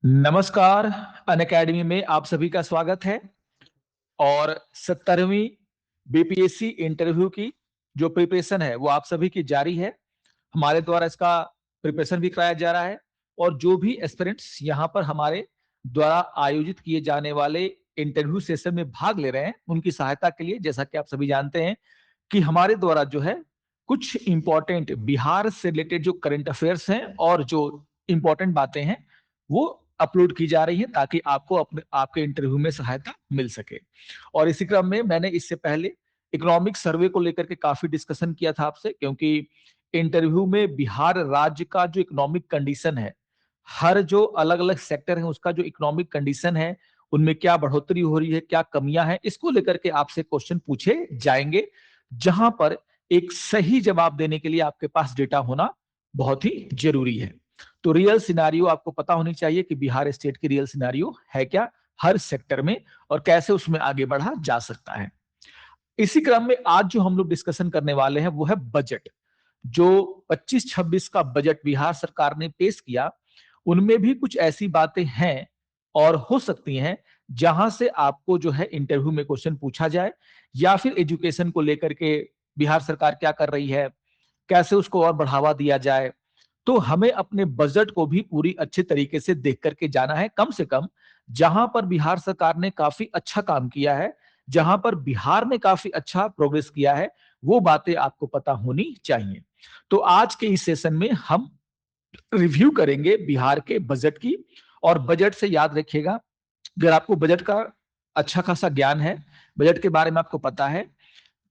नमस्कार। अनअकैडमी में आप सभी का स्वागत है। और 70वीं बीपीएससी इंटरव्यू की जो प्रिपरेशन है वो आप सभी की जारी है। हमारे द्वारा इसका प्रिपरेशन भी कराया जा रहा है और जो भी एस्पिरेंट्स यहाँ पर हमारे द्वारा आयोजित किए जाने वाले इंटरव्यू सेशन में भाग ले रहे हैं उनकी सहायता के लिए, जैसा कि आप सभी जानते हैं कि हमारे द्वारा जो है कुछ इंपॉर्टेंट बिहार से रिलेटेड जो करंट अफेयर्स हैं और जो इंपॉर्टेंट बातें हैं वो अपलोड की जा रही है ताकि आपको अपने आपके इंटरव्यू में सहायता मिल सके। और इसी क्रम में मैंने इससे पहले इकोनॉमिक सर्वे को लेकर के काफी डिस्कशन किया था आपसे, क्योंकि इंटरव्यू में बिहार राज्य का जो इकोनॉमिक कंडीशन है, हर जो अलग अलग सेक्टर है उसका जो इकोनॉमिक कंडीशन है, उनमें क्या बढ़ोतरी हो रही है, क्या कमियां हैं, इसको लेकर के आपसे क्वेश्चन पूछे जाएंगे, जहां पर एक सही जवाब देने के लिए आपके पास डेटा होना बहुत ही जरूरी है। तो रियल सिनारियो आपको पता होनी चाहिए कि बिहार स्टेट की रियल सिनारियो है क्या हर सेक्टर में और कैसे उसमें आगे बढ़ा जा सकता है। इसी क्रम में आज जो हम लोग डिस्कशन करने वाले हैं वो है बजट। जो 25-26 का बजट बिहार सरकार ने पेश किया, उनमें भी कुछ ऐसी बातें हैं और हो सकती हैं जहां से आपको जो है इंटरव्यू में क्वेश्चन पूछा जाए, या फिर एजुकेशन को लेकर के बिहार सरकार क्या कर रही है, कैसे उसको और बढ़ावा दिया जाए। तो हमें अपने बजट को भी पूरी अच्छे तरीके से देख करके जाना है। कम से कम जहां पर बिहार सरकार ने काफी अच्छा काम किया है, जहां पर बिहार ने काफी अच्छा प्रोग्रेस किया है, वो बातें आपको पता होनी चाहिए। तो आज के इस सेशन में हम रिव्यू करेंगे बिहार के बजट की। और बजट से याद रखिएगा, अगर आपको बजट का अच्छा खासा ज्ञान है, बजट के बारे में आपको पता है,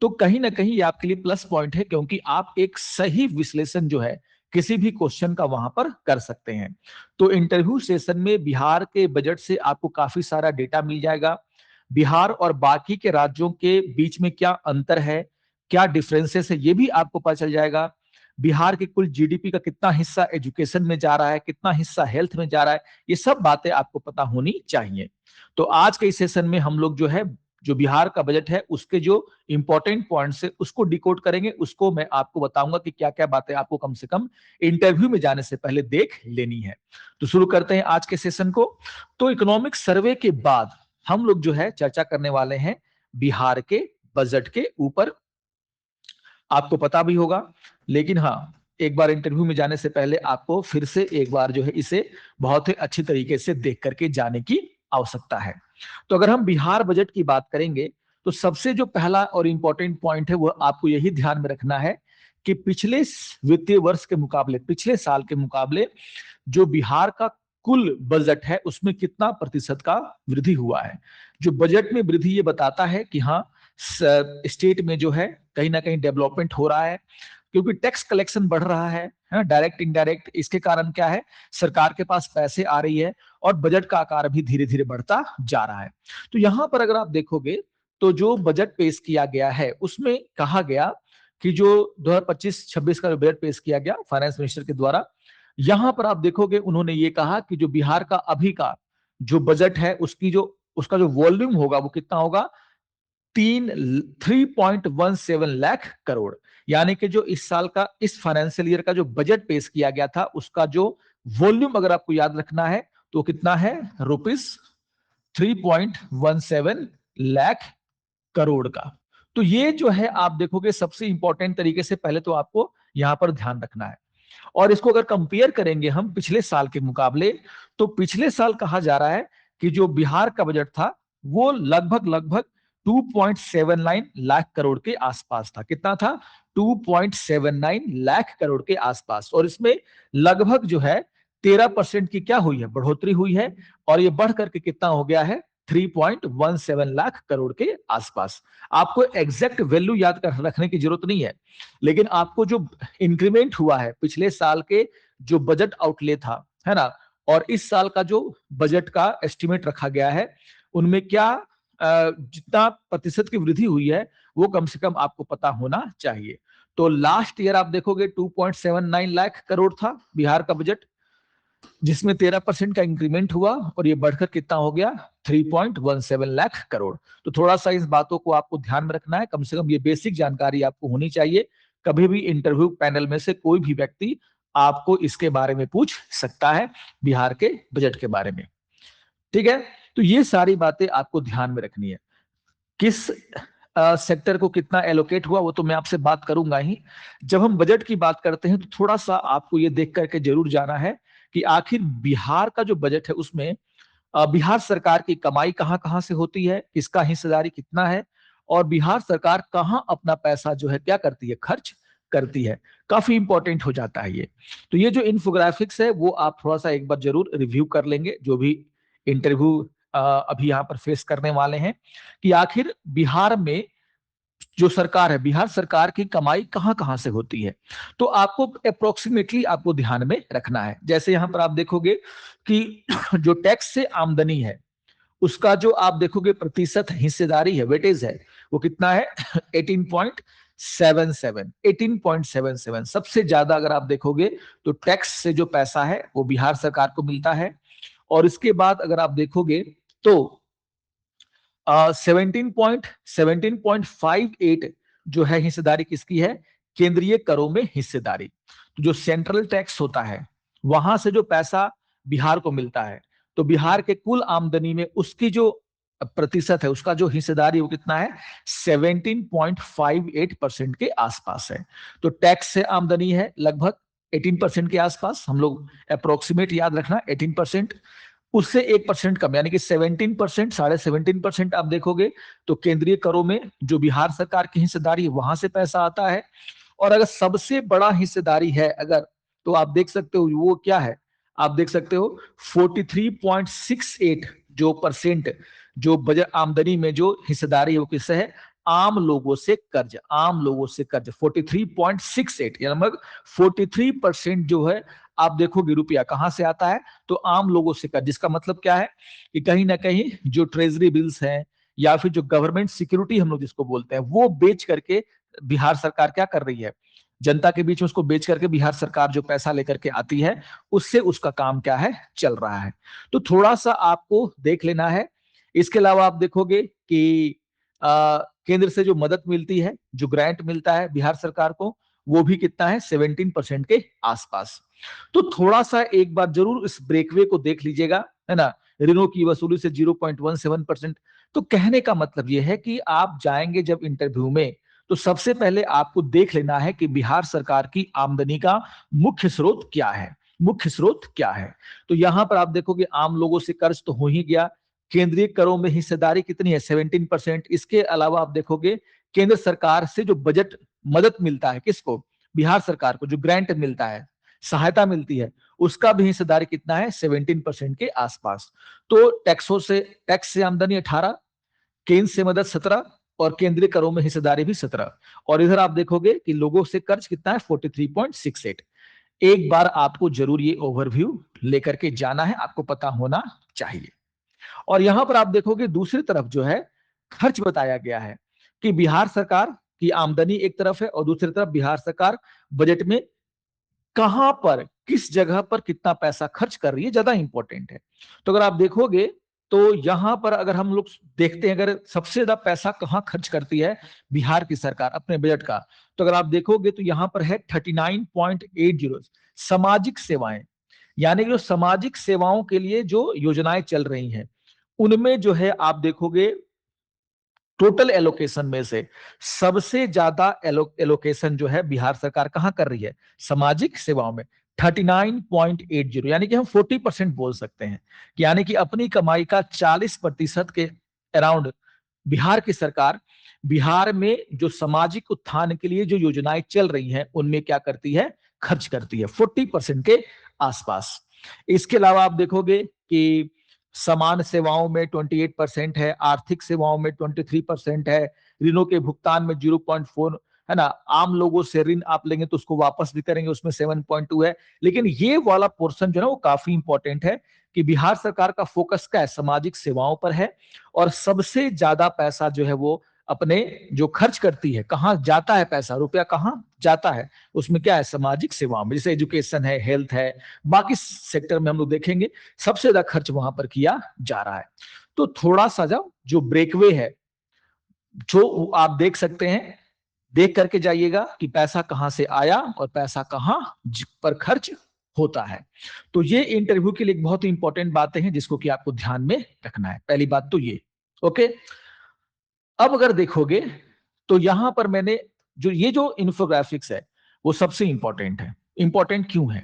तो कहीं ना कहीं ये आपके लिए प्लस पॉइंट है, क्योंकि आप एक सही विश्लेषण जो है किसी भी क्वेश्चन का वहां पर कर सकते हैं। तो इंटरव्यू सेशन में बिहार के बजट से आपको काफी सारा डेटा मिल जाएगा। बिहार और बाकी के राज्यों के बीच में क्या अंतर है, क्या डिफरेंसेस है, ये भी आपको पता चल जाएगा। बिहार के कुल जीडीपी का कितना हिस्सा एजुकेशन में जा रहा है, कितना हिस्सा हेल्थ में जा रहा है, ये सब बातें आपको पता होनी चाहिए। तो आज के इस सेशन में हम लोग जो है, जो बिहार का बजट है उसके जो इंपॉर्टेंट पॉइंट्स है उसको डिकोड करेंगे, उसको मैं आपको बताऊंगा कि क्या क्या बातें आपको कम से कम इंटरव्यू में जाने से पहले देख लेनी है। तो शुरू करते हैं आज के सेशन को। तो इकोनॉमिक सर्वे के बाद हम लोग जो है चर्चा करने वाले हैं बिहार के बजट के ऊपर। आपको पता भी होगा, लेकिन हाँ, एक बार इंटरव्यू में जाने से पहले आपको फिर से एक बार जो है इसे बहुत ही अच्छी तरीके से देख करके जाने की आवश्यकता है। तो अगर हम बिहार बजट की बात करेंगे, तो सबसे जो पहला और इंपॉर्टेंट पॉइंट है वो आपको यही ध्यान में रखना है कि पिछले वित्तीय वर्ष के मुकाबले, पिछले साल के मुकाबले जो बिहार का कुल बजट है उसमें कितना प्रतिशत का वृद्धि हुआ है। जो बजट में वृद्धि ये बताता है कि हाँ, स्टेट में जो है कहीं ना कहीं डेवलपमेंट हो रहा है, क्योंकि टैक्स कलेक्शन बढ़ रहा है, डायरेक्ट इनडायरेक्ट। इसके कारण क्या है, सरकार के पास पैसे आ रही है और बजट का आकार भी धीरे धीरे बढ़ता जा रहा है। तो यहां पर अगर आप देखोगे तो जो बजट पेश किया गया है उसमें कहा गया कि जो 2025-26 का जो बजट पेश किया गया फाइनेंस मिनिस्टर के द्वारा, यहां पर आप देखोगे उन्होंने ये कहा कि जो बिहार का अभी का जो बजट है उसकी जो उसका जो वॉल्यूम होगा वो कितना होगा, 3.17 लाख करोड़। यानी कि जो इस साल का, इस फाइनेंशियल ईयर का जो बजट पेश किया गया था उसका जो वॉल्यूम अगर आपको याद रखना है तो कितना है, रुपीस 3.17 लाख करोड़ का। तो ये जो है आप देखोगे सबसे इंपॉर्टेंट तरीके से पहले तो आपको यहां पर ध्यान रखना है। और इसको अगर कंपेयर करेंगे हम पिछले साल के मुकाबले, तो पिछले साल कहा जा रहा है कि जो बिहार का बजट था वो लगभग लगभग 2.79 लाख करोड़ के आसपास था। कितना था, 2.79 लाख करोड़ के आसपास। और इसमें लगभग जो है 13% की क्या हुई है, बढ़ोतरी हुई है। और ये बढ़ करके कितना हो गया है, 3.17 लाख करोड़ के आसपास। आपको एग्जैक्ट वैल्यू याद कर रखने की जरूरत नहीं है, लेकिन आपको जो इंक्रीमेंट हुआ है पिछले साल के जो बजट आउटले था, है ना, और इस साल का जो बजट का एस्टिमेट रखा गया है, उनमें क्या जितना प्रतिशत की वृद्धि हुई है वो कम से कम आपको पता होना चाहिए। तो लास्ट ईयर आप देखोगे 2.79 लाख करोड़ था बिहार का बजट, जिसमें 13% का इंक्रीमेंट हुआ और ये बढ़कर कितना हो गया, 3.17 लाख करोड़। तो थोड़ा सा इस बातों को आपको ध्यान में रखना है, कम से कम ये बेसिक जानकारी आपको होनी चाहिए। कभी भी इंटरव्यू पैनल में से कोई भी व्यक्ति आपको इसके बारे में पूछ सकता है, बिहार के बजट के बारे में। ठीक है, तो ये सारी बातें आपको ध्यान में रखनी है। किस सेक्टर को कितना एलोकेट हुआ वो तो मैं आपसे बात करूंगा ही। जब हम बजट की बात करते हैं तो थोड़ा सा आपको ये देख करके जरूर जाना है कि आखिर बिहार का जो बजट है उसमें बिहार सरकार की कमाई कहां कहां से होती है, किसका हिस्सेदारी कितना है, और बिहार सरकार कहां अपना पैसा जो है क्या करती है, खर्च करती है। काफी इंपॉर्टेंट हो जाता है ये। तो ये जो इन्फोग्राफिक्स है वो आप थोड़ा सा एक बार जरूर रिव्यू कर लेंगे, जो भी इंटरव्यू अभी यहाँ पर फेस करने वाले हैं, कि आखिर बिहार में जो सरकार है, बिहार सरकार की कमाई कहां कहां से होती है। तो आपको अप्रोक्सीमेटली आपको ध्यान में रखना है। जैसे यहां पर आप देखोगे कि जो टैक्स से आमदनी है उसका जो आप देखोगे प्रतिशत हिस्सेदारी है, वेटेज है, वो कितना है 18.77। 18.77 सबसे ज्यादा अगर आप देखोगे तो टैक्स से जो पैसा है वो बिहार सरकार को मिलता है। और इसके बाद अगर आप देखोगे तो 17.58 जो है हिस्सेदारी किसकी है, केंद्रीय करों में हिस्सेदारी। तो जो सेंट्रल टैक्स होता है वहां से जो पैसा बिहार को मिलता है, तो बिहार के कुल आमदनी में उसकी जो प्रतिशत है, उसका जो हिस्सेदारी वो कितना है, 17.58% के आसपास है। तो टैक्स से आमदनी है लगभग 18% के आसपास, हम लोग अप्रोक्सीमेट याद रखना 18%। उससे 1% कम यानी कि 17%, 17.5% आप देखोगे तो केंद्रीय करों में जो बिहार सरकार की हिस्सेदारी है वहां से पैसा आता है। और अगर सबसे बड़ा हिस्सेदारी है अगर, तो आप देख सकते हो वो क्या है, आप देख सकते हो 43.68 जो परसेंट जो बजट आमदनी में जो हिस्सेदारी है वो किससे है, आम लोगों से कर्ज। आम लोगों से कर्ज 43.68 यानी लगभग 43% जो है आप देखोगे रुपया कहां से आता है, तो आम लोगों से कर्ज। जिसका मतलब क्या है कि कहीं ना कहीं जो ट्रेजरी बिल्स हैं या फिर जो गवर्नमेंट सिक्योरिटी हम लोग जिसको बोलते हैं वो बेच करके बिहार सरकार क्या कर रही है, जनता के बीच में उसको बेच करके बिहार सरकार जो पैसा लेकर के आती है उससे उसका काम क्या है, चल रहा है। तो थोड़ा सा आपको देख लेना है। इसके अलावा आप देखोगे कि केंद्र से जो मदद मिलती है, जो ग्रांट मिलता है बिहार सरकार को, वो भी कितना है 17% के आसपास। तो थोड़ा सा एक बार जरूर इस ब्रेकवे को देख लीजिएगा, है ना। ऋणों की वसूली से 0.17%। तो कहने का मतलब यह है कि आप जाएंगे जब इंटरव्यू में तो सबसे पहले आपको देख लेना है कि बिहार सरकार की आमदनी का मुख्य स्रोत क्या है, मुख्य स्रोत क्या है। तो यहां पर आप देखोगे आम लोगों से कर्ज तो हो ही गया, केंद्रीय करों में हिस्सेदारी कितनी है 17%। इसके अलावा आप देखोगे केंद्र सरकार से जो बजट मदद मिलता है किसको, बिहार सरकार को, जो ग्रांट मिलता है, सहायता मिलती है, उसका भी हिस्सेदारी कितना है 17% के आसपास। तो टैक्स से आमदनी 18, केंद्र से मदद 17 और केंद्रीय करों में हिस्सेदारी भी 17। और इधर आप देखोगे कि लोगों से कर्ज कितना है 43.68। एक बार आपको जरूर ये ओवरव्यू लेकर के जाना है, आपको पता होना चाहिए। और यहां पर आप देखोगे दूसरी तरफ जो है खर्च बताया गया है कि बिहार सरकार की आमदनी एक तरफ है और दूसरी तरफ बिहार सरकार बजट में कहां पर, किस जगह पर कितना पैसा खर्च कर रही है, ज्यादा इंपॉर्टेंट है। तो अगर आप देखोगे तो यहां पर अगर हम लोग देखते हैं अगर सबसे ज्यादा पैसा कहां खर्च करती है बिहार की सरकार अपने बजट का, तो अगर आप देखोगे तो यहां पर है 39.80 सामाजिक सेवाएं। यानी कि जो सामाजिक सेवाओं के लिए जो योजनाएं चल रही हैं उनमें जो है आप देखोगे टोटल एलोकेशन में से सबसे ज्यादा एलोकेशन जो है बिहार सरकार कहां कर रही है, सामाजिक सेवाओं में 39.80। यानी कि हम 40% बोल सकते हैं कि यानी कि अपनी कमाई का 40% के अराउंड बिहार की सरकार बिहार में जो सामाजिक उत्थान के लिए जो योजनाएं चल रही हैं उनमें क्या करती है, खर्च करती है 40% के आसपास। इसके अलावा आप देखोगे कि समान सेवाओं में 28% है, आर्थिक सेवाओं में 23% है, ऋणों के भुगतान में 0.4 है ना, आम लोगों से ऋण आप लेंगे तो उसको वापस भी करेंगे उसमें 7.2 है। लेकिन ये वाला पोर्शन जो है वो काफी इंपॉर्टेंट है कि बिहार सरकार का फोकस क्या है, सामाजिक सेवाओं पर है। और सबसे ज्यादा पैसा जो है वो अपने जो खर्च करती है, कहां जाता है पैसा, रुपया कहां जाता है, उसमें क्या है, सामाजिक सेवाओं में, जैसे एजुकेशन है, हेल्थ है, बाकी सेक्टर में हम लोग देखेंगे सबसे ज्यादा खर्च वहां पर किया जा रहा है। तो थोड़ा सा जो ब्रेकवे है जो आप देख सकते हैं देख करके जाइएगा कि पैसा कहां से आया और पैसा कहां पर खर्च होता है। तो ये इंटरव्यू के लिए एक बहुत ही इंपॉर्टेंट बातें हैं जिसको कि आपको ध्यान में रखना है। पहली बात तो ये, ओके। अब अगर देखोगे तो यहां पर मैंने ये जो इन्फोग्राफिक्स है वो सबसे इंपॉर्टेंट है। इंपॉर्टेंट क्यों है?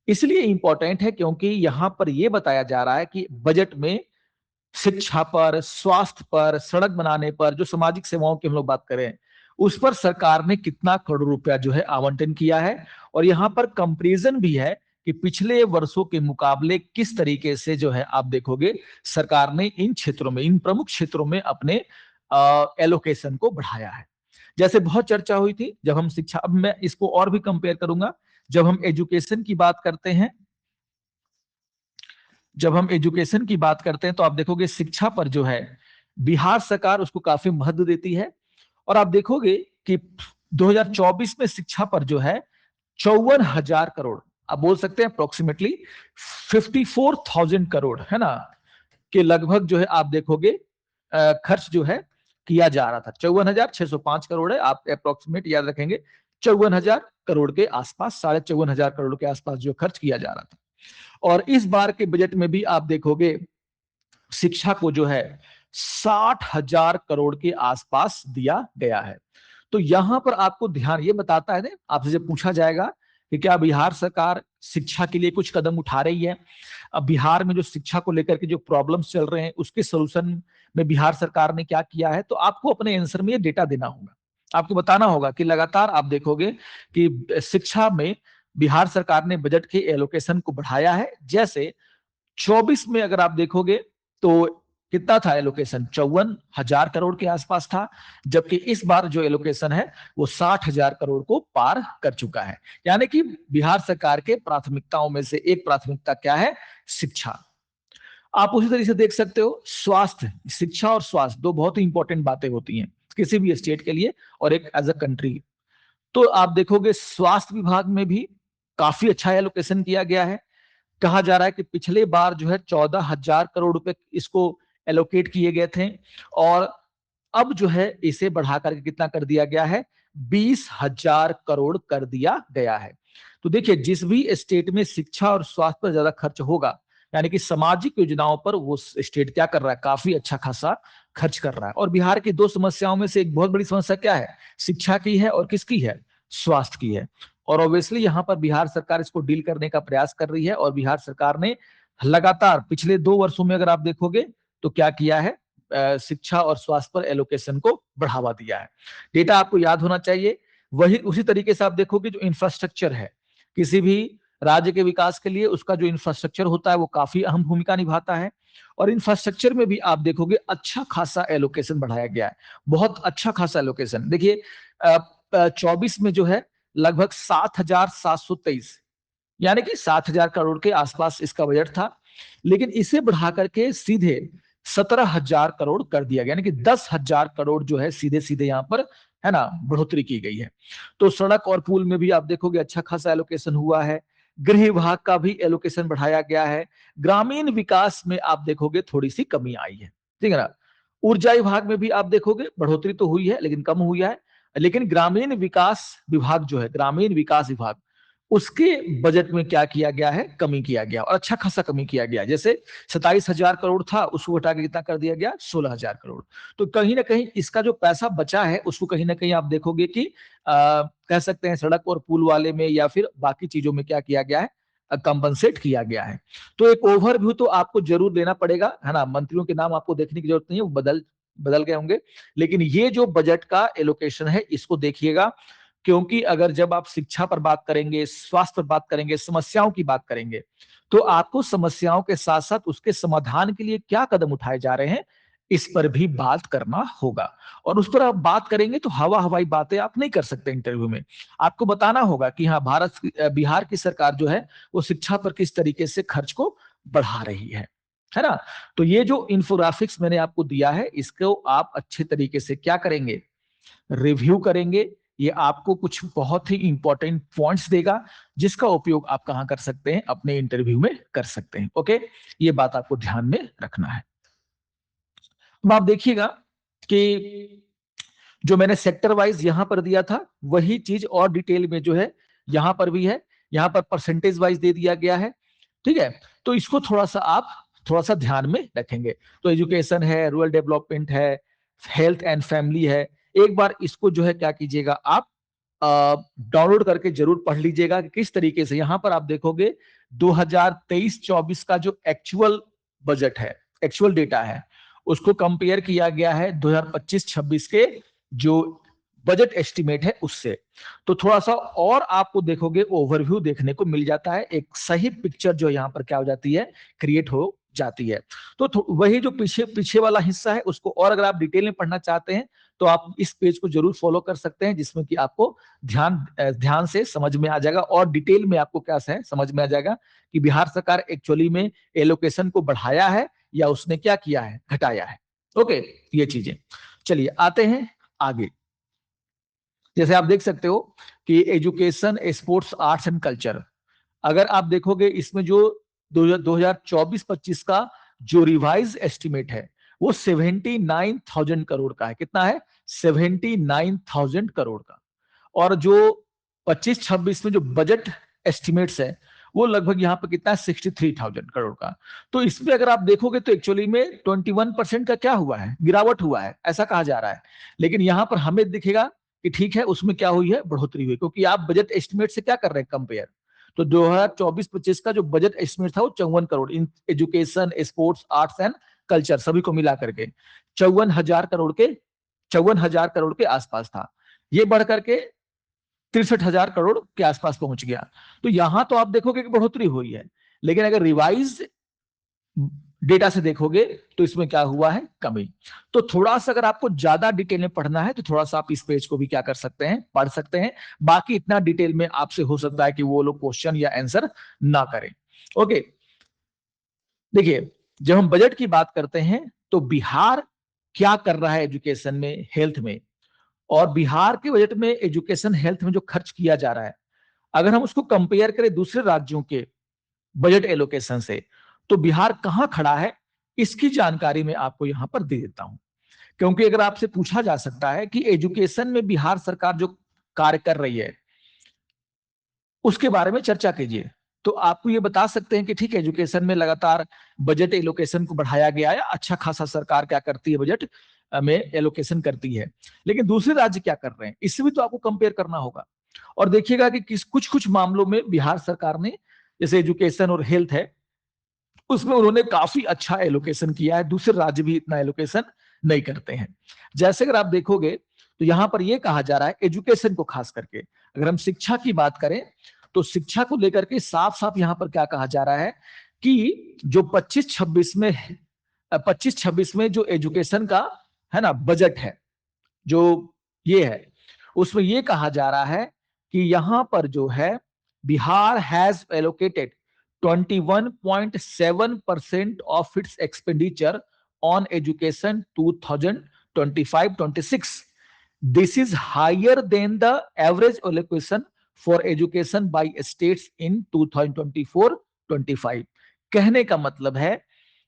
इसलिए इंपॉर्टेंट है क्योंकि यहां पर यह बताया जा रहा है कि बजट में शिक्षा पर, स्वास्थ्य पर, सड़क बनाने पर, जो सामाजिक सेवाओं की हम लोग बात करें, उस पर सरकार ने कितना करोड़ रुपया जो है आवंटन किया है। और यहां पर कंपैरिजन भी है कि पिछले वर्षों के मुकाबले किस तरीके से जो है आप देखोगे सरकार ने इन क्षेत्रों में, इन प्रमुख क्षेत्रों में अपने एलोकेशन को बढ़ाया है। जैसे बहुत चर्चा हुई थी जब हम शिक्षा, अब मैं इसको और भी कंपेयर करूंगा। जब हम एजुकेशन की बात करते हैं, जब हम एजुकेशन की बात करते हैं तो आप देखोगे शिक्षा पर जो है बिहार सरकार उसको काफी महत्व देती है। और आप देखोगे कि 2024 में शिक्षा पर जो है 54,000 करोड़, आप बोल सकते हैं अप्रोक्सीमेटली 54,000 करोड़, है ना, के लगभग जो है आप देखोगे खर्च जो है किया जा रहा था। 54,605 करोड़ है, आप अप्रोक्सीमेट याद रखेंगे। 54,000 करोड़ के आसपास, 54,500 करोड़ के आसपास जो खर्च किया जा रहा था। और इस बार के बजट में भी आप देखोगे शिक्षा को जो है 60,000 करोड़ के आसपास दिया गया है। तो यहां पर आपको ध्यान ये बताता है, आपसे जब पूछा जाएगा कि क्या बिहार सरकार शिक्षा के लिए कुछ कदम उठा रही है, अब बिहार में जो शिक्षा को लेकर के जो प्रॉब्लम्स चल रहे हैं उसके सोल्यूशन में बिहार सरकार ने क्या किया है, तो आपको अपने आंसर में ये डेटा देना होगा। आपको बताना होगा कि लगातार आप देखोगे कि शिक्षा में बिहार सरकार ने बजट के एलोकेशन को बढ़ाया है। जैसे 24 में अगर आप देखोगे तो कितना था एलोकेशन, 54,000 करोड़ के आसपास था, जबकि इस बार जो एलोकेशन है वो 60,000 करोड़ को पार कर चुका है। यानी कि बिहार सरकार के प्राथमिकताओं में से एक प्राथमिकता क्या है, शिक्षा। आप उसी तरीके से देख सकते हो स्वास्थ्य, शिक्षा और स्वास्थ्य दो बहुत ही इंपॉर्टेंट बातें होती हैं किसी भी स्टेट के लिए और एक एज अ कंट्री। तो आप देखोगे स्वास्थ्य विभाग में भी काफी अच्छा एलोकेशन किया गया है। कहा जा रहा है कि पिछले बार जो है 14,000 करोड़ रुपए इसको एलोकेट किए गए थे, और अब जो है इसे बढ़ा करके कितना कर दिया गया है, 20,000 करोड़ कर दिया गया है। तो देखिए जिस भी स्टेट में शिक्षा और स्वास्थ्य पर ज्यादा खर्च होगा, यानी कि सामाजिक योजनाओं पर वो स्टेट क्या कर रहा है, काफी अच्छा खासा खर्च कर रहा है। और बिहार की दो समस्याओं में से एक बहुत बड़ी समस्या क्या है, शिक्षा की है और किसकी है, स्वास्थ्य की है। और ऑब्वियसली यहां पर बिहार सरकार इसको डील करने का प्रयास कर रही है। और बिहार सरकार ने लगातार पिछले 2 वर्षों में अगर आप देखोगे तो क्या किया है, शिक्षा और स्वास्थ्य पर एलोकेशन को बढ़ावा दिया है। डेटा आपको याद होना चाहिए। वही उसी तरीके से आप देखोगे जो इंफ्रास्ट्रक्चर है, किसी भी राज्य के विकास के लिए उसका जो इंफ्रास्ट्रक्चर होता है वो काफी अहम भूमिका निभाता है। और इंफ्रास्ट्रक्चर में भी आप देखोगे अच्छा खासा एलोकेशन बढ़ाया गया है, बहुत अच्छा खासा एलोकेशन। देखिए 24 में जो है लगभग 7,723, यानी कि 7,000 करोड़ के आसपास इसका बजट था, लेकिन इसे बढ़ा करके सीधे 17,000 करोड़ कर दिया गया, यानी कि 10,000 करोड़ जो है सीधे सीधे यहां पर, है ना, बढ़ोतरी की गई है। तो सड़क और पुल में भी आप देखोगे अच्छा खासा एलोकेशन हुआ है। गृह विभाग का भी एलोकेशन बढ़ाया गया है। ग्रामीण विकास में आप देखोगे थोड़ी सी कमी आई है, ठीक है ना। ऊर्जा विभाग में भी आप देखोगे बढ़ोतरी तो हुई है लेकिन कम हुई है। लेकिन ग्रामीण विकास विभाग जो है, ग्रामीण विकास विभाग, उसके बजट में क्या किया गया है, कमी किया गया और अच्छा खासा कमी किया गया। जैसे 27,000 करोड़ था उसको घटा के कितना कर दिया गया, 16,000 करोड़। तो कहीं ना कहीं इसका जो पैसा बचा है उसको कहीं ना कहीं आप देखोगे कि कह सकते हैं सड़क और पुल वाले में या फिर बाकी चीजों में क्या किया गया है, कंपनसेट किया गया है। तो एक ओवरव्यू तो आपको जरूर लेना पड़ेगा, है ना। मंत्रियों के नाम आपको देखने की जरूरत नहीं है, वो बदल बदल गए होंगे। लेकिन ये जो बजट का एलोकेशन है इसको देखिएगा, क्योंकि अगर जब आप शिक्षा पर बात करेंगे, स्वास्थ्य पर बात करेंगे, समस्याओं की बात करेंगे, तो आपको समस्याओं के साथ साथ उसके समाधान के लिए क्या कदम उठाए जा रहे हैं इस पर भी बात करना होगा। और उस पर आप बात करेंगे तो हवा हवाई बातें आप नहीं कर सकते इंटरव्यू में। आपको बताना होगा कि हाँ बिहार की सरकार जो है वो शिक्षा पर किस तरीके से खर्च को बढ़ा रही है ना। तो ये जो इंफोग्राफिक्स मैंने आपको दिया है इसको आप अच्छे तरीके से क्या करेंगे, रिव्यू करेंगे। ये आपको कुछ बहुत ही इंपॉर्टेंट पॉइंट्स देगा जिसका उपयोग आप कहां कर सकते हैं, अपने इंटरव्यू में कर सकते हैं। ओके, ये बात आपको ध्यान में रखना है। अब आप देखिएगा कि जो मैंने सेक्टर वाइज यहां पर दिया था वही चीज और डिटेल में जो है यहां पर भी है, यहां पर परसेंटेज वाइज दे दिया गया है। ठीक है, तो इसको थोड़ा सा ध्यान में रखेंगे। तो एजुकेशन है, रूरल डेवलपमेंट है, हेल्थ एंड फैमिली है। एक बार इसको जो है क्या कीजिएगा, आप डाउनलोड करके जरूर पढ़ लीजिएगा कि किस तरीके से यहां पर आप देखोगे 2023-24 का जो एक्चुअल बजट है, एक्चुअल डेटा है, उसको कंपेयर किया गया है 2025-26 के जो बजट एस्टिमेट है उससे। तो थोड़ा सा और आपको देखोगे ओवरव्यू देखने को मिल जाता है, एक सही पिक्चर जो यहाँ पर क्या हो जाती है, क्रिएट हो जाती है। तो वही जो पीछे पीछे वाला हिस्सा है उसको और अगर आप डिटेल में पढ़ना चाहते हैं तो आप इस पेज को जरूर फॉलो कर सकते हैं, जिसमें कि आपको ध्यान से समझ में आ जाएगा और डिटेल में आपको क्या है समझ में आ जाएगा कि बिहार सरकार एक्चुअली में एलोकेशन को बढ़ाया है या उसने क्या किया है, घटाया है। ओके, ये चीजें। चलिए आते हैं आगे। जैसे आप देख सकते हो कि education, sports, arts and culture, अगर आप देखोगे इसमें जो 2024-25 का जो रिवाइज एस्टिमेट है वो 79,000 करोड़ का है। कितना है? 79,000 करोड़ का। और जो 25-26 में जो बजट एस्टिमेट्स है वो लगभग यहाँ पर कितना है, 63,000 करोड़ का। तो इसमें अगर आप देखोगे तो एक्चुअली में 21% का क्या हुआ है, गिरावट हुआ है, ऐसा कहा जा रहा है। लेकिन यहाँ पर हमें दिखेगा कि ठीक है, उसमें क्या हुई है, बढ़ोतरी हुई, क्योंकि आप बजट एस्टिमेट से क्या कर रहे हैं, कंपेयर। तो 2024-25 का जो बजट एस्टिमेट था वो 54 crore, in education, sports, arts and culture सभी को मिला करके 54,000 करोड़ के आसपास था। ये बढ़ करके 63,000 करोड़ के आसपास पहुंच गया। तो यहां तो आप देखोगे कि बढ़ोतरी हुई है, लेकिन अगर रिवाइज डेटा से देखोगे तो इसमें क्या हुआ है, कमी। तो थोड़ा सा अगर आपको ज्यादा डिटेल में पढ़ना है तो थोड़ा सा आप इस पेज को भी क्या कर सकते हैं, पढ़ सकते हैं। बाकी इतना डिटेल में आपसे हो सकता है कि वो लोग क्वेश्चन या आंसर ना करें। ओके, देखिए, जब हम बजट की बात करते हैं तो बिहार क्या कर रहा है एजुकेशन में, हेल्थ में, और बिहार के बजट में एजुकेशन हेल्थ में जो खर्च किया जा रहा है, अगर हम उसको कंपेयर करें दूसरे राज्यों के बजट एलोकेशन से, तो बिहार कहां खड़ा है, इसकी जानकारी मैं आपको यहां पर दे देता हूं। क्योंकि अगर आपसे पूछा जा सकता है कि एजुकेशन में बिहार सरकार जो कार्य कर रही है उसके बारे में चर्चा कीजिए, तो आपको ये बता सकते हैं कि ठीक है, एजुकेशन में लगातार बजट एलोकेशन को बढ़ाया गया है, अच्छा खासा सरकार क्या करती है, बजट में एलोकेशन करती है। लेकिन दूसरे राज्य क्या कर रहे हैं, इससे भी तो आपको कंपेयर करना होगा। और देखिएगा कि किस कुछ कुछ मामलों में बिहार सरकार ने, जैसे एजुकेशन और हेल्थ है, उसमें उन्होंने काफी अच्छा एलोकेशन किया है, दूसरे राज्य भी इतना एलोकेशन नहीं करते हैं। जैसे अगर आप देखोगे तो यहां पर यह कहा जा रहा है एजुकेशन को खास करके, अगर हम शिक्षा की बात करें तो शिक्षा को लेकर के साफ साफ यहां पर क्या कहा जा रहा है कि जो 25-26 में जो एजुकेशन का है ना बजट है, जो ये है, उसमें ये कहा जा रहा है कि यहां पर जो है Bihar has allocated 21.7% of its expenditure on education 2025-26. This is higher than the average allocation for education by states in 2024-25. कहने का मतलब है,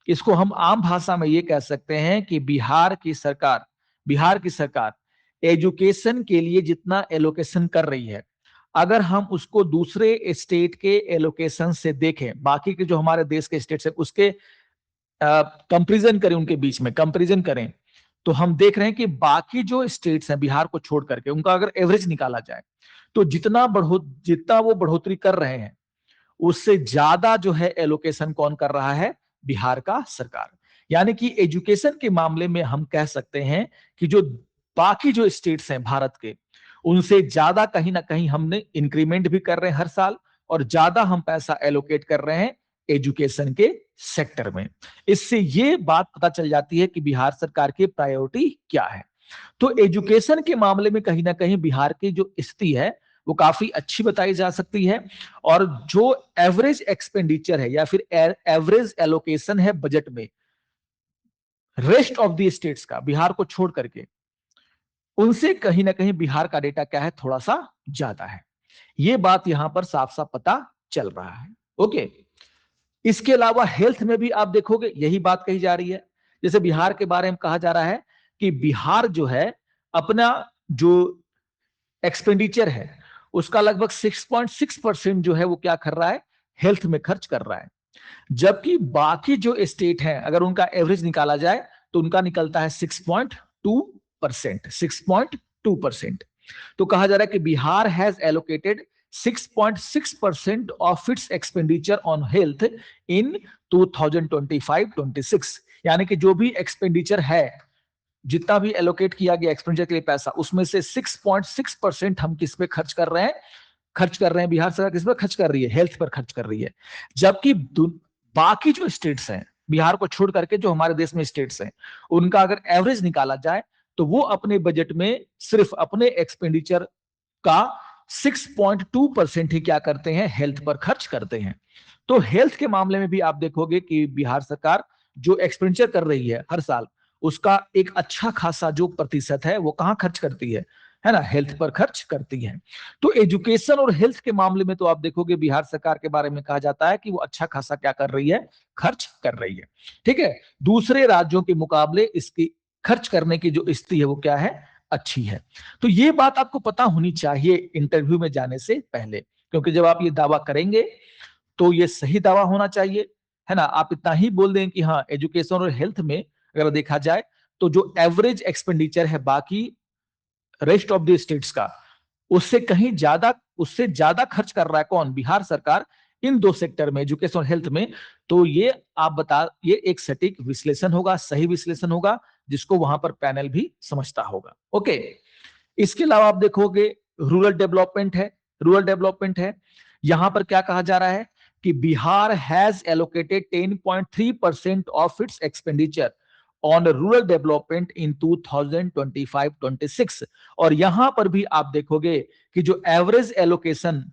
इसको हम आम भाषा में ये कह सकते हैं कि बिहार की सरकार एजुकेशन के लिए जितना एलोकेशन कर रही है, अगर हम उसको दूसरे स्टेट के एलोकेशन से देखें, बाकी के जो हमारे देश के स्टेट है उसके कंपैरिजन करें, उनके बीच में कंपैरिजन करें, तो हम देख रहे हैं कि बाकी जो स्टेट्स हैं बिहार को छोड़ करके, उनका अगर एवरेज निकाला जाए तो जितना वो बढ़ोतरी कर रहे हैं उससे ज्यादा जो है एलोकेशन कौन कर रहा है, बिहार का सरकार। यानी कि एजुकेशन के मामले में हम कह सकते हैं कि जो बाकी जो स्टेट्स हैं भारत के, उनसे ज्यादा कहीं ना कहीं हमने इंक्रीमेंट भी कर रहे हैं हर साल, और ज्यादा हम पैसा एलोकेट कर रहे हैं एजुकेशन के सेक्टर में। इससे ये बात पता चल जाती है कि बिहार सरकार की प्रायोरिटी क्या है। तो एजुकेशन के मामले में कहीं ना कहीं बिहार की जो स्थिति है वो काफी अच्छी बताई जा सकती है। और जो एवरेज एक्सपेंडिचर है या फिर एवरेज एलोकेशन है बजट में रेस्ट ऑफ द स्टेट्स का, बिहार को छोड़ करके, उनसे कहीं ना कहीं बिहार का डेटा क्या है, थोड़ा सा ज्यादा है। ये बात यहां पर साफ साफ पता चल रहा है। ओके, इसके अलावा हेल्थ में भी आप देखोगे यही बात कही जा रही है। जैसे बिहार के बारे में कहा जा रहा है कि बिहार जो है अपना जो एक्सपेंडिचर है उसका लगभग 6.6% जो है वो क्या कर रहा है, हेल्थ में खर्च कर रहा है। जबकि बाकी जो स्टेट हैं अगर उनका एवरेज निकाला जाए तो उनका निकलता है 6.2%। 6.2%। तो कहा जा रहा है कि Bihar has allocated 6.6% of its expenditure on health in 2025-26। यानी कि जो भी एक्सपेंडिचर है, जितना भी एलोकेट किया गया एक्सपेंडिचर के लिए पैसा, उसमें से 6.6% हम किस पे खर्च कर रहे हैं, बिहार सरकार किस पे खर्च कर रही है, हेल्थ पर खर्च कर रही है। जबकि बाकी जो स्टेट्स हैं बिहार को छोड़ करके, जो हमारे देश में स्टेट्स हैं, उनका अगर एवरेज निकाला जाए तो वो अपने बजट में सिर्फ अपने एक्सपेंडिचर का 6.2% ही क्या करते हैं, हेल्थ पर खर्च करते हैं। तो हेल्थ के मामले में भी आप देखोगे कि बिहार सरकार जो एक्सपेंडिचर कर रही है हर साल, उसका एक अच्छा खासा जो प्रतिशत है वो कहां खर्च करती है ना, हेल्थ पर खर्च करती है। तो एजुकेशन और हेल्थ के मामले में तो आप देखोगे बिहार सरकार के बारे में कहा जाता है कि वो अच्छा खासा क्या कर रही है, खर्च कर रही है। ठीक है, दूसरे राज्यों के मुकाबले इसकी खर्च करने की जो स्थिति है वो क्या है, अच्छी है। तो ये बात आपको पता होनी चाहिए इंटरव्यू में जाने से पहले, क्योंकि जब आप ये दावा करेंगे तो ये सही दावा होना चाहिए, है ना। आप इतना ही बोल दें कि हाँ, एजुकेशन और हेल्थ में अगर देखा जाए तो जो एवरेज एक्सपेंडिचर है बाकी रेस्ट ऑफ द स्टेट्स का, उससे कहीं ज्यादा, उससे ज्यादा खर्च कर रहा है कौन, बिहार सरकार, इन दो सेक्टर में, एजुकेशन और हेल्थ में। तो ये आप बता, ये एक सटीक विश्लेषण होगा, सही विश्लेषण होगा, जिसको वहां पर पैनल भी समझता होगा। ओके, इसके अलावा आप देखोगे रूरल डेवलपमेंट है, यहां पर क्या कहा जा रहा है कि Bihar has allocated 10.3% of its expenditure on rural development in 2025-26। और यहां पर भी आप देखोगे कि जो एवरेज एलोकेशन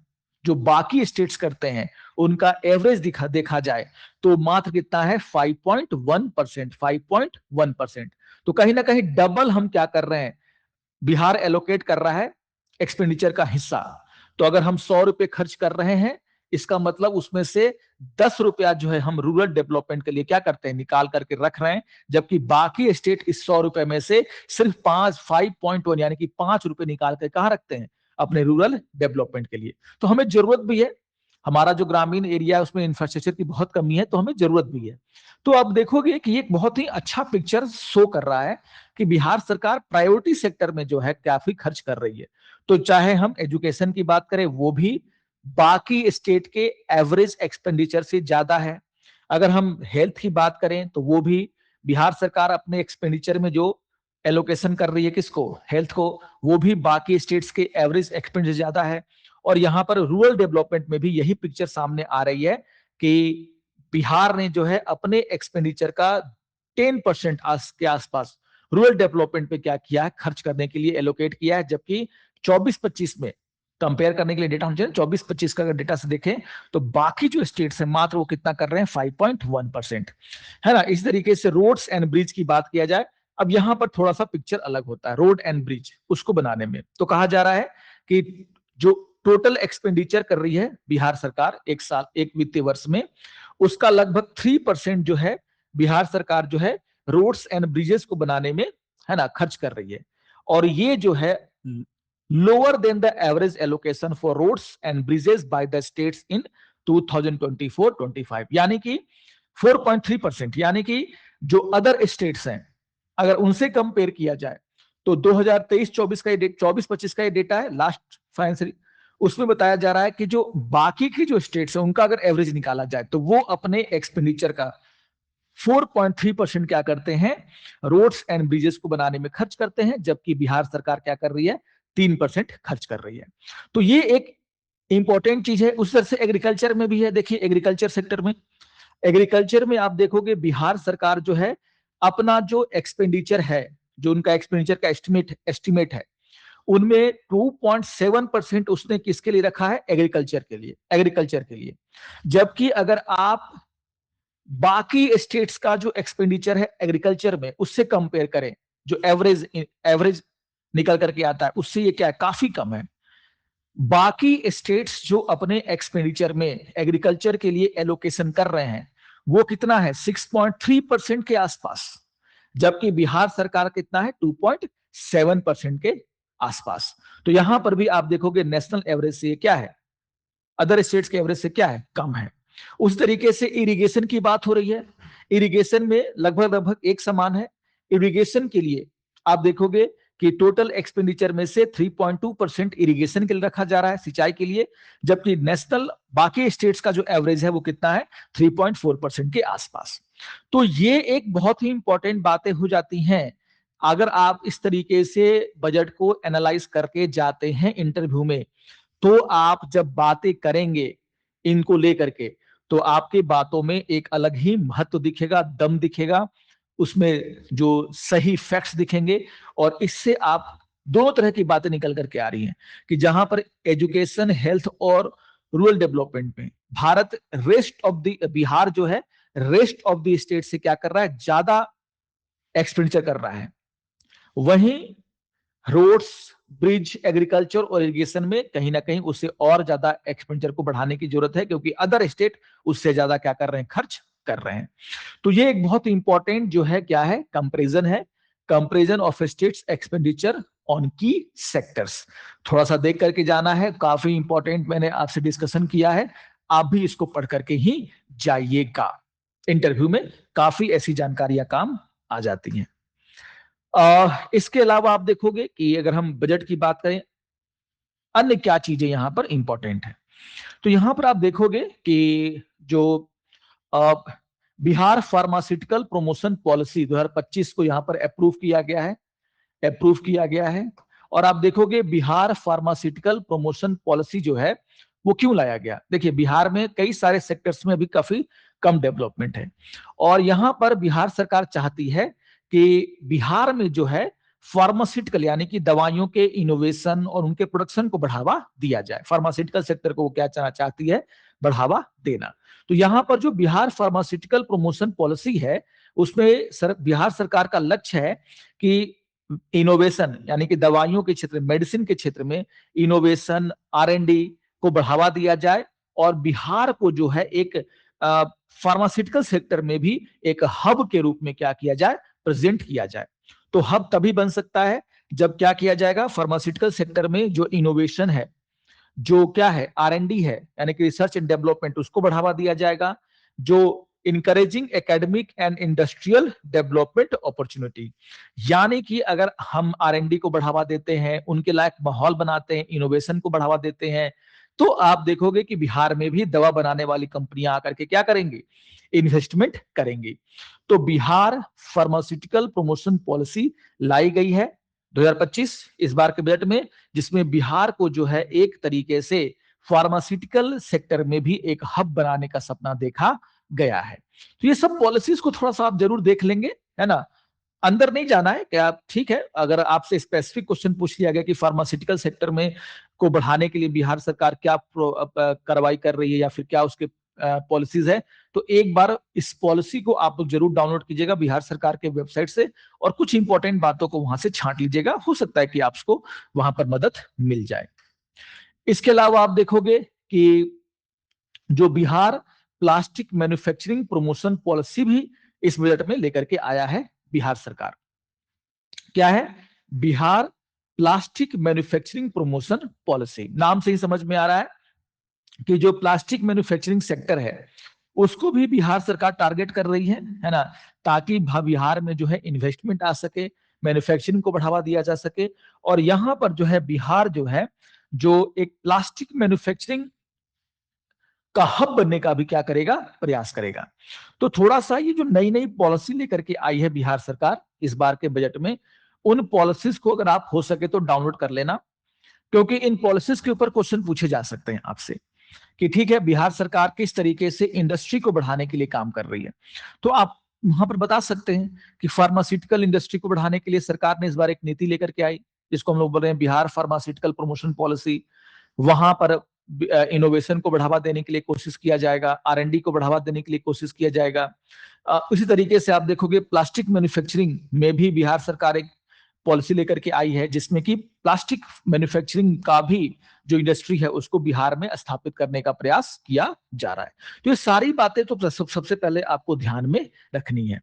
जो बाकी स्टेट्स करते हैं, उनका एवरेज देखा जाए तो मात्र कितना है, 5.1%। 5.1%। तो कहीं ना कहीं डबल हम क्या कर रहे हैं, बिहार एलोकेट कर रहा है एक्सपेंडिचर का हिस्सा। तो अगर हम 100 रुपए खर्च कर रहे हैं, इसका मतलब उसमें से 10 रुपया जो है हम रूरल डेवलपमेंट के लिए क्या करते हैं, निकाल करके रख रहे हैं। जबकि बाकी स्टेट इस 100 रुपए में से सिर्फ 5.1 यानी कि 5 रुपए निकाल कर कहां रखते हैं, अपने रूरल डेवलपमेंट के लिए। तो हमें जरूरत भी है, हमारा जो ग्रामीण एरिया है उसमें इंफ्रास्ट्रक्चर की बहुत कमी है, तो हमें जरूरत भी है। तो आप देखोगे कि एक बहुत ही अच्छा पिक्चर शो कर रहा है कि बिहार सरकार प्रायोरिटी सेक्टर में जो है काफी खर्च कर रही है। तो चाहे हम एजुकेशन की बात करें, वो भी बाकी स्टेट के एवरेज एक्सपेंडिचर से ज्यादा है। अगर हम हेल्थ की बात करें तो वो भी बिहार सरकार अपने एक्सपेंडिचर में जो एलोकेशन कर रही है किसको, हेल्थ को, वो भी बाकी स्टेट्स के एवरेज एक्सपेंडिचर ज्यादा है। और यहां पर रूरल डेवलपमेंट में भी यही पिक्चर सामने आ रही है कि बिहार ने जो है अपने एक्सपेंडिचर का 10% के आसपास रूरल डेवलपमेंट पे क्या किया है, खर्च करने के लिए एलोकेट किया है। जबकि 24-25 में कंपेयर करने के लिए डेटा होना चाहिए, 24-25 का अगर डेटा से देखें तो बाकी जो स्टेट्स हैं मात्र वो कितना कर रहे हैं, 5.1%, है ना। इस तरीके से रोड्स एंड ब्रिज की बात किया जाए, अब यहां पर थोड़ा सा पिक्चर अलग होता है रोड एंड ब्रिज उसको बनाने में। तो कहा जा रहा है कि जो टोटल एक्सपेंडिचर कर रही है बिहार सरकार एक साल, एक वित्तीय वर्ष में, उसका लगभग 3% जो है बिहार सरकार जो है रोड्स एंड ब्रिजेस को बनाने में, है ना, खर्च कर रही है। और ये जो है lower than the average allocation for roads and bridges by the states in 2024-25, यानी कि 4.3%। यानी कि जो अदर स्टेट्स हैं अगर उनसे कंपेयर किया जाए तो 2023-24 का ये 24-25 का ये डेटा है लास्ट फाइनेंशियल, उसमें बताया जा रहा है कि जो बाकी की जो स्टेट्स है उनका अगर एवरेज निकाला जाए तो वो अपने एक्सपेंडिचर का 4.3% क्या करते हैं, रोड्स एंड ब्रिजेस को बनाने में खर्च करते हैं। जबकि बिहार सरकार क्या कर रही है, 3% खर्च कर रही है। तो ये एक इंपॉर्टेंट चीज है। उस तरह से एग्रीकल्चर में भी है। देखिए एग्रीकल्चर सेक्टर में, एग्रीकल्चर में आप देखोगे बिहार सरकार जो है अपना जो एक्सपेंडिचर है, जो उनका एक्सपेंडिचर का एस्टिमेट है, उनमें 2.7% उसने किसके लिए रखा है, एग्रीकल्चर के लिए, जबकि अगर आप बाकी स्टेट्स का जो एक्सपेंडिचर है एग्रीकल्चर में उससे कंपेयर करें, जो एवरेज निकल करके आता है, उससे ये क्या है, काफी कम है। बाकी स्टेट्स जो अपने एक्सपेंडिचर में एग्रीकल्चर के लिए एलोकेशन कर रहे हैं वो कितना है, 6.3% के आसपास। जबकि बिहार सरकार कितना है, 7% के आसपास। तो यहां पर भी आप देखोगे नेशनल एवरेज से क्या है, अदर स्टेट्स के एवरेज से क्या है, कम है। उस तरीके से इरिगेशन की बात हो रही है, इरिगेशन में लगभग लगभग एक समान है। इरिगेशन के लिए आप देखोगे कि टोटल एक्सपेंडिचर में से 3.2% इरिगेशन के लिए रखा जा रहा है, सिंचाई के लिए, जबकि नेशनल बाकी स्टेट्स का जो एवरेज है वो कितना है, 3.4% के आसपास। तो ये एक बहुत ही इंपॉर्टेंट बातें हो जाती हैं अगर आप इस तरीके से बजट को एनालाइज करके जाते हैं इंटरव्यू में। तो आप जब बातें करेंगे इनको लेकर के, तो आपकी बातों में एक अलग ही महत्व दिखेगा, दम दिखेगा, उसमें जो सही फैक्ट्स दिखेंगे। और इससे आप दोनों तरह की बातें निकल करके आ रही हैं कि जहां पर एजुकेशन, हेल्थ और रूरल डेवलपमेंट में Bharat rest of the Bihar जो है रेस्ट ऑफ द स्टेट से क्या कर रहा है, ज्यादा एक्सपेंडिचर कर रहा है। वहीं रोड्स, ब्रिज, एग्रीकल्चर और इरिगेशन में कहीं ना कहीं उससे और ज्यादा एक्सपेंडिचर को बढ़ाने की जरूरत है, क्योंकि अदर स्टेट उससे ज्यादा क्या कर रहे हैं, खर्च कर रहे हैं। तो ये एक बहुत इंपॉर्टेंट जो है क्या है, कंपैरिजन है, comparison of states expenditure on की सेक्टर्स। थोड़ा सा देख करके जाना है, काफी इंपॉर्टेंट मैंने आपसे डिस्कशन किया है, आप भी इसको पढ़ करके ही जाइएगा। इंटरव्यू में काफी ऐसी जानकारियां काम आ जाती हैं। इसके अलावा आप देखोगे कि अगर हम बजट की बात करें, अन्य क्या चीजें यहां पर इंपॉर्टेंट है, तो यहां पर आप देखोगे कि जो अ, बिहार फार्मास्यूटिकल प्रमोशन पॉलिसी 2025 को यहां पर अप्रूव किया गया है, अप्रूव किया गया है। और आप देखोगे बिहार फार्मास्यूटिकल प्रमोशन पॉलिसी जो है वो क्यों लाया गया। देखिए बिहार में कई सारे सेक्टर्स में अभी काफी कम डेवलपमेंट है, और यहां पर बिहार सरकार चाहती है कि बिहार में जो है फार्मास्यूटिकल यानी कि दवाइयों के इनोवेशन और उनके प्रोडक्शन को बढ़ावा दिया जाए। फार्मास्यूटिकल सेक्टर को वो क्या चाहती है, बढ़ावा देना। तो यहां पर जो बिहार फार्मास्यूटिकल प्रमोशन पॉलिसी है उसमें बिहार सरकार का लक्ष्य है कि इनोवेशन यानी कि दवाइयों के क्षेत्र, मेडिसिन के क्षेत्र में इनोवेशन, R&D को बढ़ावा दिया जाए, और बिहार को जो है एक फार्मास्यूटिकल सेक्टर में भी एक हब के रूप में क्या किया जाए, प्रेजेंट किया जाए। तो हब तभी बन सकता है जब क्या किया जाएगा, फार्मास्यूटिकल सेक्टर में जो इनोवेशन है, जो क्या है R&D है यानी कि रिसर्च एंड डेवलपमेंट, उसको बढ़ावा दिया जाएगा। जो encouraging academic and industrial development opportunity, यानी कि अगर हम R&D को बढ़ावा देते हैं, उनके लायक माहौल बनाते हैं, इनोवेशन को बढ़ावा देते हैं, तो आप देखोगे कि बिहार में भी दवा बनाने वाली कंपनियां आकर के क्या करेंगी, इन्वेस्टमेंट करेंगी। तो बिहार फार्मास्यूटिकल प्रमोशन पॉलिसी लाई गई है 2025 इस बार के बजट में, जिसमें बिहार को जो है एक तरीके से फार्मास्यूटिकल सेक्टर में भी एक हब बनाने का सपना देखा गया है। तो ये सब पॉलिसीज को थोड़ा सा आप जरूर देख लेंगे, है ना। अंदर नहीं जाना है कि आप, ठीक है, अगर आपसे स्पेसिफिक क्वेश्चन पूछ लिया गया कि फार्मास्यूटिकल सेक्टर में को बढ़ाने के लिए बिहार सरकार क्या कार्रवाई कर रही है या फिर क्या उसके पॉलिसीज है, तो एक बार इस पॉलिसी को आप लोग जरूर डाउनलोड कीजिएगा बिहार सरकार के वेबसाइट से, और कुछ इंपॉर्टेंट बातों को वहां से छांट लीजिएगा, हो सकता है कि आपको वहां पर मदद मिल जाए। इसके अलावा आप देखोगे कि जो Bihar plastic manufacturing promotion policy भी इस बजट में लेकर के आया है बिहार सरकार। क्या है, Bihar plastic manufacturing promotion policy. नाम से ही समझ में आ रहा है कि जो प्लास्टिक मैन्युफैक्चरिंग सेक्टर है उसको भी बिहार सरकार टारगेट कर रही है ना, ताकि बिहार में जो है इन्वेस्टमेंट आ सके, मैन्युफैक्चरिंग को बढ़ावा दिया जा सके। और यहां पर जो है बिहार जो है जो एक प्लास्टिक मैन्युफैक्चरिंग का हब बनने का भी क्या करेगा, प्रयास करेगा। तो थोड़ा सा ये जो नई नई पॉलिसी लेकर के आई है बिहार सरकार इस बार के बजट में, उन पॉलिसीज को अगर आप हो सके तो डाउनलोड कर लेना, क्योंकि इन पॉलिसीज के ऊपर क्वेश्चन पूछे जा सकते हैं आपसे कि ठीक है बिहार सरकार किस तरीके से इंडस्ट्री को बढ़ाने के लिए काम कर रही है। तो आप वहां पर बता सकते हैं कि फार्मास्यूटिकल इंडस्ट्री को बढ़ाने के लिए सरकार ने इस बार एक नीति लेकर के आई, जिसको हम लोग बोल रहे हैं बिहार फार्मास्यूटिकल प्रमोशन पॉलिसी। वहां पर इनोवेशन को बढ़ावा देने के लिए कोशिश किया जाएगा, R&D को बढ़ावा देने के लिए कोशिश किया जाएगा। उसी तरीके से आप देखोगे प्लास्टिक मैन्युफैक्चरिंग में भी बिहार सरकार एक पॉलिसी लेकर के आई है, जिसमें कि प्लास्टिक मैन्युफैक्चरिंग का भी जो इंडस्ट्री है उसको बिहार में स्थापित करने का प्रयास किया जा रहा है। तो ये सारी बातें तो सबसे पहले आपको ध्यान में रखनी है।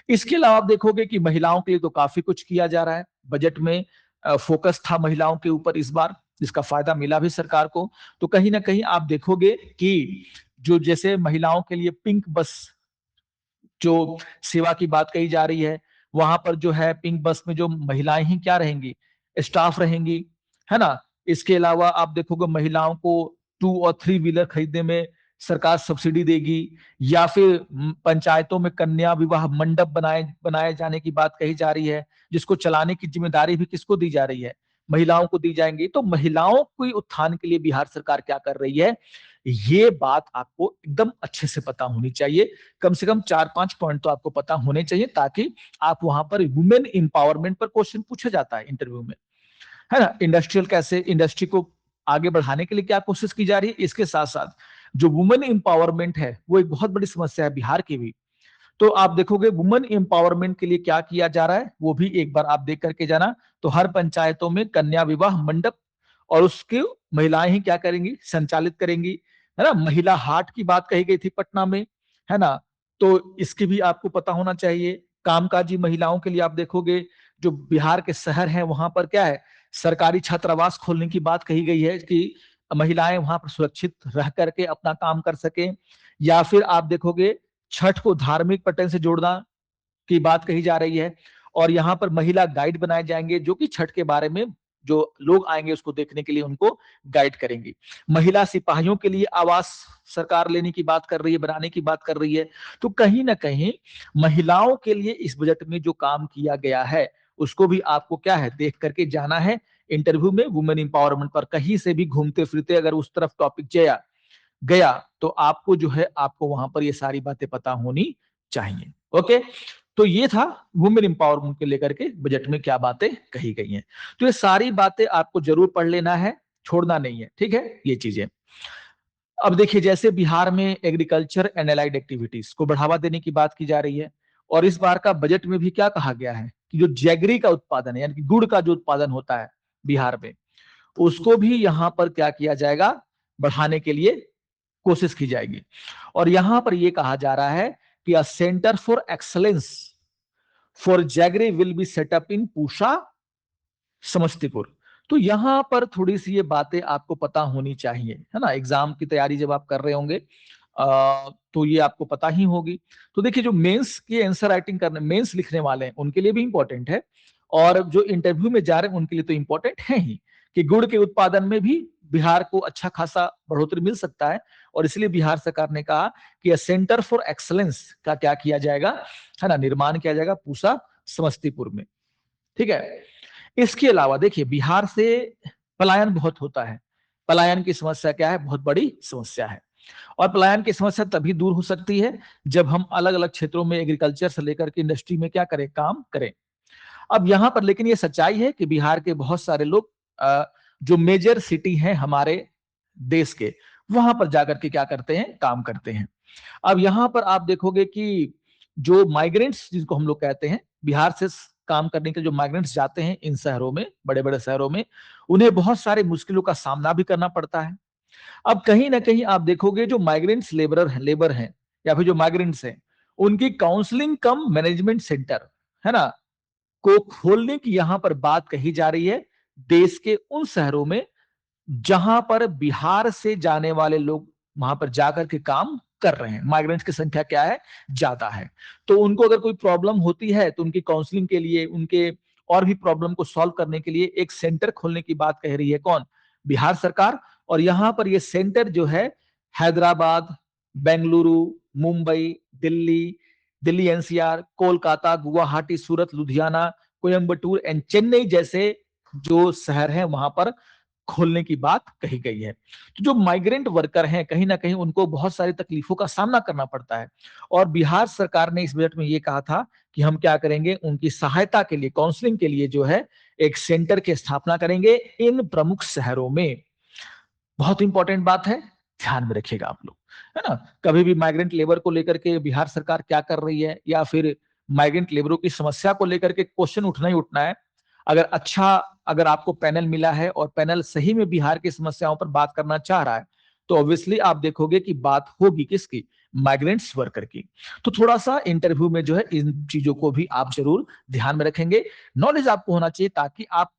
इसके अलावा आप देखोगे कि महिलाओं के लिए तो काफी कुछ किया जा रहा है। बजट में फोकस था महिलाओं के ऊपर इस बार, जिसका फायदा मिला भी सरकार को। तो कहीं ना कहीं आप देखोगे कि जो जैसे महिलाओं के लिए पिंक बस जो सेवा की बात कही जा रही है, वहां पर जो है पिंक बस में जो महिलाएं ही क्या रहेंगी, स्टाफ रहेंगी, है ना। इसके अलावा आप देखोगे महिलाओं को 2 और 3 व्हीलर खरीदने में सरकार सब्सिडी देगी, या फिर पंचायतों में कन्या विवाह मंडप बनाए बनाए जाने की बात कही जा रही है, जिसको चलाने की जिम्मेदारी भी किसको दी जा रही है, महिलाओं को दी जाएंगी। तो महिलाओं के उत्थान के लिए बिहार सरकार क्या कर रही है, ये बात आपको एकदम अच्छे से पता होनी चाहिए। कम से कम 4-5 पॉइंट तो आपको पता होने चाहिए, ताकि आप वहां पर वुमेन एम्पावरमेंट पर क्वेश्चन पूछा जाता है इंटरव्यू में, है ना। इंडस्ट्रियल कैसे इंडस्ट्री को आगे बढ़ाने के लिए क्या कोशिश की जा रही है, इसके साथ साथ जो वुमेन एम्पावरमेंट है वो एक बहुत बड़ी समस्या है बिहार की भी। तो आप देखोगे वुमेन एम्पावरमेंट के लिए क्या किया जा रहा है, वो भी एक बार आप देख करके जाना। तो हर पंचायतों में कन्या विवाह मंडप, और उसके महिलाएं ही क्या करेंगी, संचालित करेंगी, है ना। महिला हाट की बात कही गई थी पटना में, है ना। तो इसकी भी आपको पता होना चाहिए। कामकाजी महिलाओं के लिए आप देखोगे जो बिहार के शहर हैं वहां पर क्या है, सरकारी छात्रावास खोलने की बात कही गई है कि महिलाएं वहां पर सुरक्षित रह करके अपना काम कर सके। या फिर आप देखोगे छठ को धार्मिक पटन से जोड़ना की बात कही जा रही है, और यहाँ पर महिला गाइड बनाए जाएंगे जो कि छठ के बारे में जो लोग आएंगे उसको देखने के लिए उनको गाइड करेंगे। महिला सिपाहियों के लिए आवास सरकार लेने की बात कर रही है, बनाने की बात कर रही है। तो कहीं ना कहीं महिलाओं के लिए इस बजट में जो काम किया गया है उसको भी आपको क्या है देख करके जाना है। इंटरव्यू में वुमेन इंपावरमेंट पर कहीं से भी घूमते फिरते अगर उस तरफ टॉपिक गया गया तो आपको जो है आपको वहां पर ये सारी बातें पता होनी चाहिए। ओके, तो ये था वुमेन एम्पावरमेंट को लेकर के बजट में क्या बातें कही गई हैं। तो ये सारी बातें आपको जरूर पढ़ लेना है, छोड़ना नहीं है, ठीक है ये चीजें। अब देखिए जैसे बिहार में एग्रीकल्चर एंड एलाइड एक्टिविटीज को बढ़ावा देने की बात की जा रही है, और इस बार का बजट में भी क्या कहा गया है कि जो जैगरी का उत्पादन है यानी कि गुड़ का जो उत्पादन होता है बिहार में, उसको भी यहां पर क्या किया जाएगा, बढ़ाने के लिए कोशिश की जाएगी। और यहां पर यह कहा जा रहा है कि a centre for excellence for jaggery will be set up in Pusa Samastipur. तो यहां पर थोड़ी सी ये बातें आपको पता होनी चाहिए, है ना। एग्जाम की तैयारी जब आप कर रहे होंगे तो ये आपको पता ही होगी। तो देखिए जो मेंस की आंसर राइटिंग करने मेंस लिखने वाले हैं उनके लिए भी इंपॉर्टेंट है, और जो इंटरव्यू में जा रहे हैं उनके लिए तो इंपॉर्टेंट है ही, कि गुड़ के उत्पादन में भी बिहार को अच्छा खासा बढ़ोतरी मिल सकता है। और इसलिए बिहार सरकार ने कहा कि सेंटर फॉर एक्सलेंस का क्या किया जाएगा, है ना, निर्माण किया जाएगा पूसा समस्तीपुर में। ठीक है। इसके अलावा देखिए बिहार से पलायन बहुत होता है। पलायन की समस्या क्या है, बहुत बड़ी समस्या है। और पलायन की समस्या तभी दूर हो सकती है जब हम अलग अलग क्षेत्रों में एग्रीकल्चर से लेकर के इंडस्ट्री में क्या करें, काम करें। अब यहां पर लेकिन ये सच्चाई है कि बिहार के बहुत सारे लोग जो मेजर सिटी हैं हमारे देश के, वहां पर जाकर के क्या करते हैं, काम करते हैं। अब यहां पर आप देखोगे कि जो माइग्रेंट्स जिनको हम लोग कहते हैं, बिहार से काम करने के जो माइग्रेंट्स जाते हैं इन शहरों में, बड़े बड़े शहरों में, उन्हें बहुत सारे मुश्किलों का सामना भी करना पड़ता है। अब कहीं ना कहीं आप देखोगे जो माइग्रेंट्स लेबर हैं या फिर जो माइग्रेंट्स हैं, उनकी काउंसलिंग कम मैनेजमेंट सेंटर, है ना, को खोलने की यहां पर बात कही जा रही है देश के उन शहरों में जहां पर बिहार से जाने वाले लोग वहां पर जाकर के काम कर रहे हैं। माइग्रेंट्स की संख्या क्या है, ज्यादा है। तो उनको अगर कोई प्रॉब्लम होती है तो उनकी काउंसलिंग के लिए, उनके और भी प्रॉब्लम को सॉल्व करने के लिए एक सेंटर खोलने की बात कह रही है कौन, बिहार सरकार। और यहां पर ये सेंटर जो है Hyderabad, Bengaluru, Mumbai, Delhi, Delhi NCR, Kolkata, Guwahati, Surat, Ludhiana, Coimbatore and Chennai जैसे जो शहर हैं वहां पर खोलने की बात कही गई है। तो जो माइग्रेंट वर्कर हैं कहीं ना कहीं उनको बहुत सारी तकलीफों का सामना करना पड़ता है, और बिहार सरकार ने इस बजट में ये कहा था कि हम क्या करेंगे, उनकी सहायता के लिए, काउंसलिंग के लिए जो है एक सेंटर की स्थापना करेंगे इन प्रमुख शहरों में। बहुत इंपॉर्टेंट बात है, ध्यान में रखिएगा आप लोग, है ना। कभी भी माइग्रेंट लेबर को लेकर के बिहार सरकार क्या कर रही है, या फिर माइग्रेंट लेबरों की समस्या को लेकर के क्वेश्चन उठना ही उठना है। अगर आपको पैनल मिला है और पैनल सही में बिहार की समस्याओं पर बात करना चाह रहा है, तो ऑब्वियसली आप देखोगे कि बात होगी किसकी, माइग्रेंट्स वर्कर की। तो थोड़ा सा इंटरव्यू में जो है इन चीजों को भी आप जरूर ध्यान में रखेंगे। नॉलेज आपको होना चाहिए ताकि आप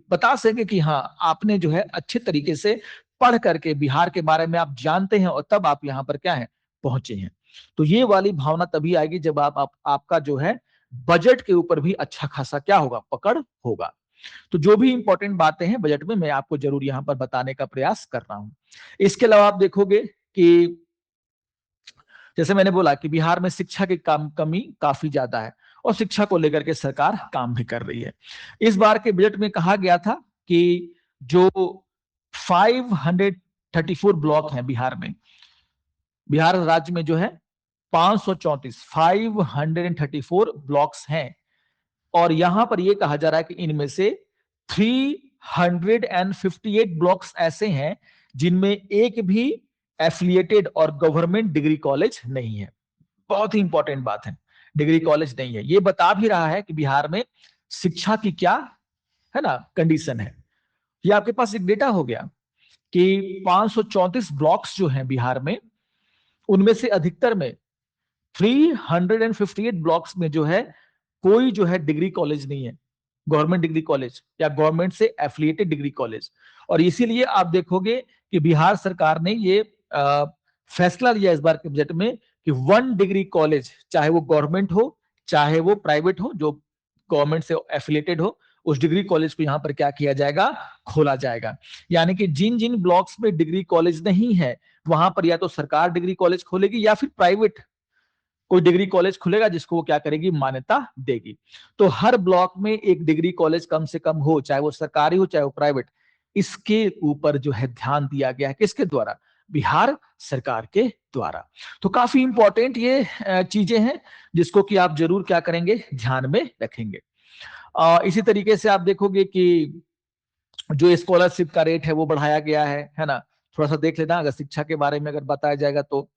बता सकें कि हाँ आपने जो है अच्छे तरीके से पढ़ करके बिहार के बारे में आप जानते हैं और तब आप यहाँ पर क्या है पहुंचे हैं। तो ये वाली भावना तभी आएगी जब आपका जो है बजट के ऊपर भी अच्छा खासा क्या होगा पकड़ होगा। तो जो भी इंपॉर्टेंट बातें हैं बजट में मैं आपको जरूर यहां पर बताने का प्रयास कर रहा हूं। इसके अलावा आप देखोगे कि जैसे मैंने बोला कि बिहार में शिक्षा की कमी काफी ज्यादा है और शिक्षा को लेकर के सरकार काम भी कर रही है। इस बार के बजट में कहा गया था कि जो 534 ब्लॉक हैं बिहार में, बिहार राज्य में जो है 534 ब्लॉक्स हैं और यहां पर यह कहा जा रहा है कि इनमें से 358 ब्लॉक्स ऐसे हैं जिनमें एक भी एफिलिएटेड और गवर्नमेंट डिग्री कॉलेज नहीं है। बहुत ही इंपॉर्टेंट बात है, डिग्री कॉलेज नहीं है। ये बता भी रहा है कि बिहार में शिक्षा की क्या है ना कंडीशन है। ये आपके पास एक डेटा हो गया कि 534 ब्लॉक्स जो हैं बिहार में, उनमें से अधिकतर में 358 ब्लॉक्स में जो है कोई जो है डिग्री कॉलेज नहीं है, गवर्नमेंट डिग्री कॉलेज या गवर्नमेंट से एफिलिएटेड डिग्री कॉलेज। और इसीलिए आप देखोगे कि बिहार सरकार ने ये फैसला लिया इस बार के बजट में कि 1 डिग्री कॉलेज, चाहे वो गवर्नमेंट हो चाहे वो प्राइवेट हो, जो गवर्नमेंट से एफिलिएटेड हो, उस डिग्री कॉलेज को यहां पर क्या किया जाएगा खोला जाएगा। यानी कि जिन जिन ब्लॉक्स में डिग्री कॉलेज नहीं है वहां पर या तो सरकार डिग्री कॉलेज खोलेगी या फिर प्राइवेट कोई डिग्री कॉलेज खुलेगा जिसको वो क्या करेगी मान्यता देगी। तो हर ब्लॉक में एक डिग्री कॉलेज कम से कम हो, चाहे वो सरकारी हो चाहे वो प्राइवेट। इसके ऊपर जो है ध्यान दिया गया है किसके द्वारा, बिहार सरकार के द्वारा। तो काफी इंपॉर्टेंट ये चीजें हैं जिसको कि आप जरूर क्या करेंगे ध्यान में रखेंगे। इसी तरीके से आप देखोगे कि जो स्कॉलरशिप का रेट है वो बढ़ाया गया है ना। थोड़ा सा देख लेना अगर शिक्षा के बारे में अगर बताया जाएगा तो।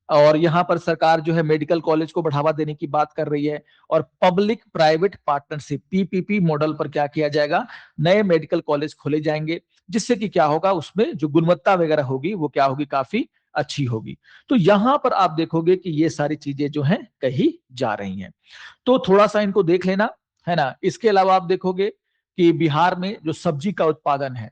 और यहाँ पर सरकार जो है मेडिकल कॉलेज को बढ़ावा देने की बात कर रही है और public private partnership PPP model पर क्या किया जाएगा, नए मेडिकल कॉलेज खोले जाएंगे जिससे कि क्या होगा उसमें जो गुणवत्ता वगैरह होगी वो क्या होगी काफी अच्छी होगी। तो यहां पर आप देखोगे कि ये सारी चीजें जो हैं कही जा रही हैं। तो थोड़ा सा इनको देख लेना है ना। इसके अलावा आप देखोगे कि बिहार में जो सब्जी का उत्पादन है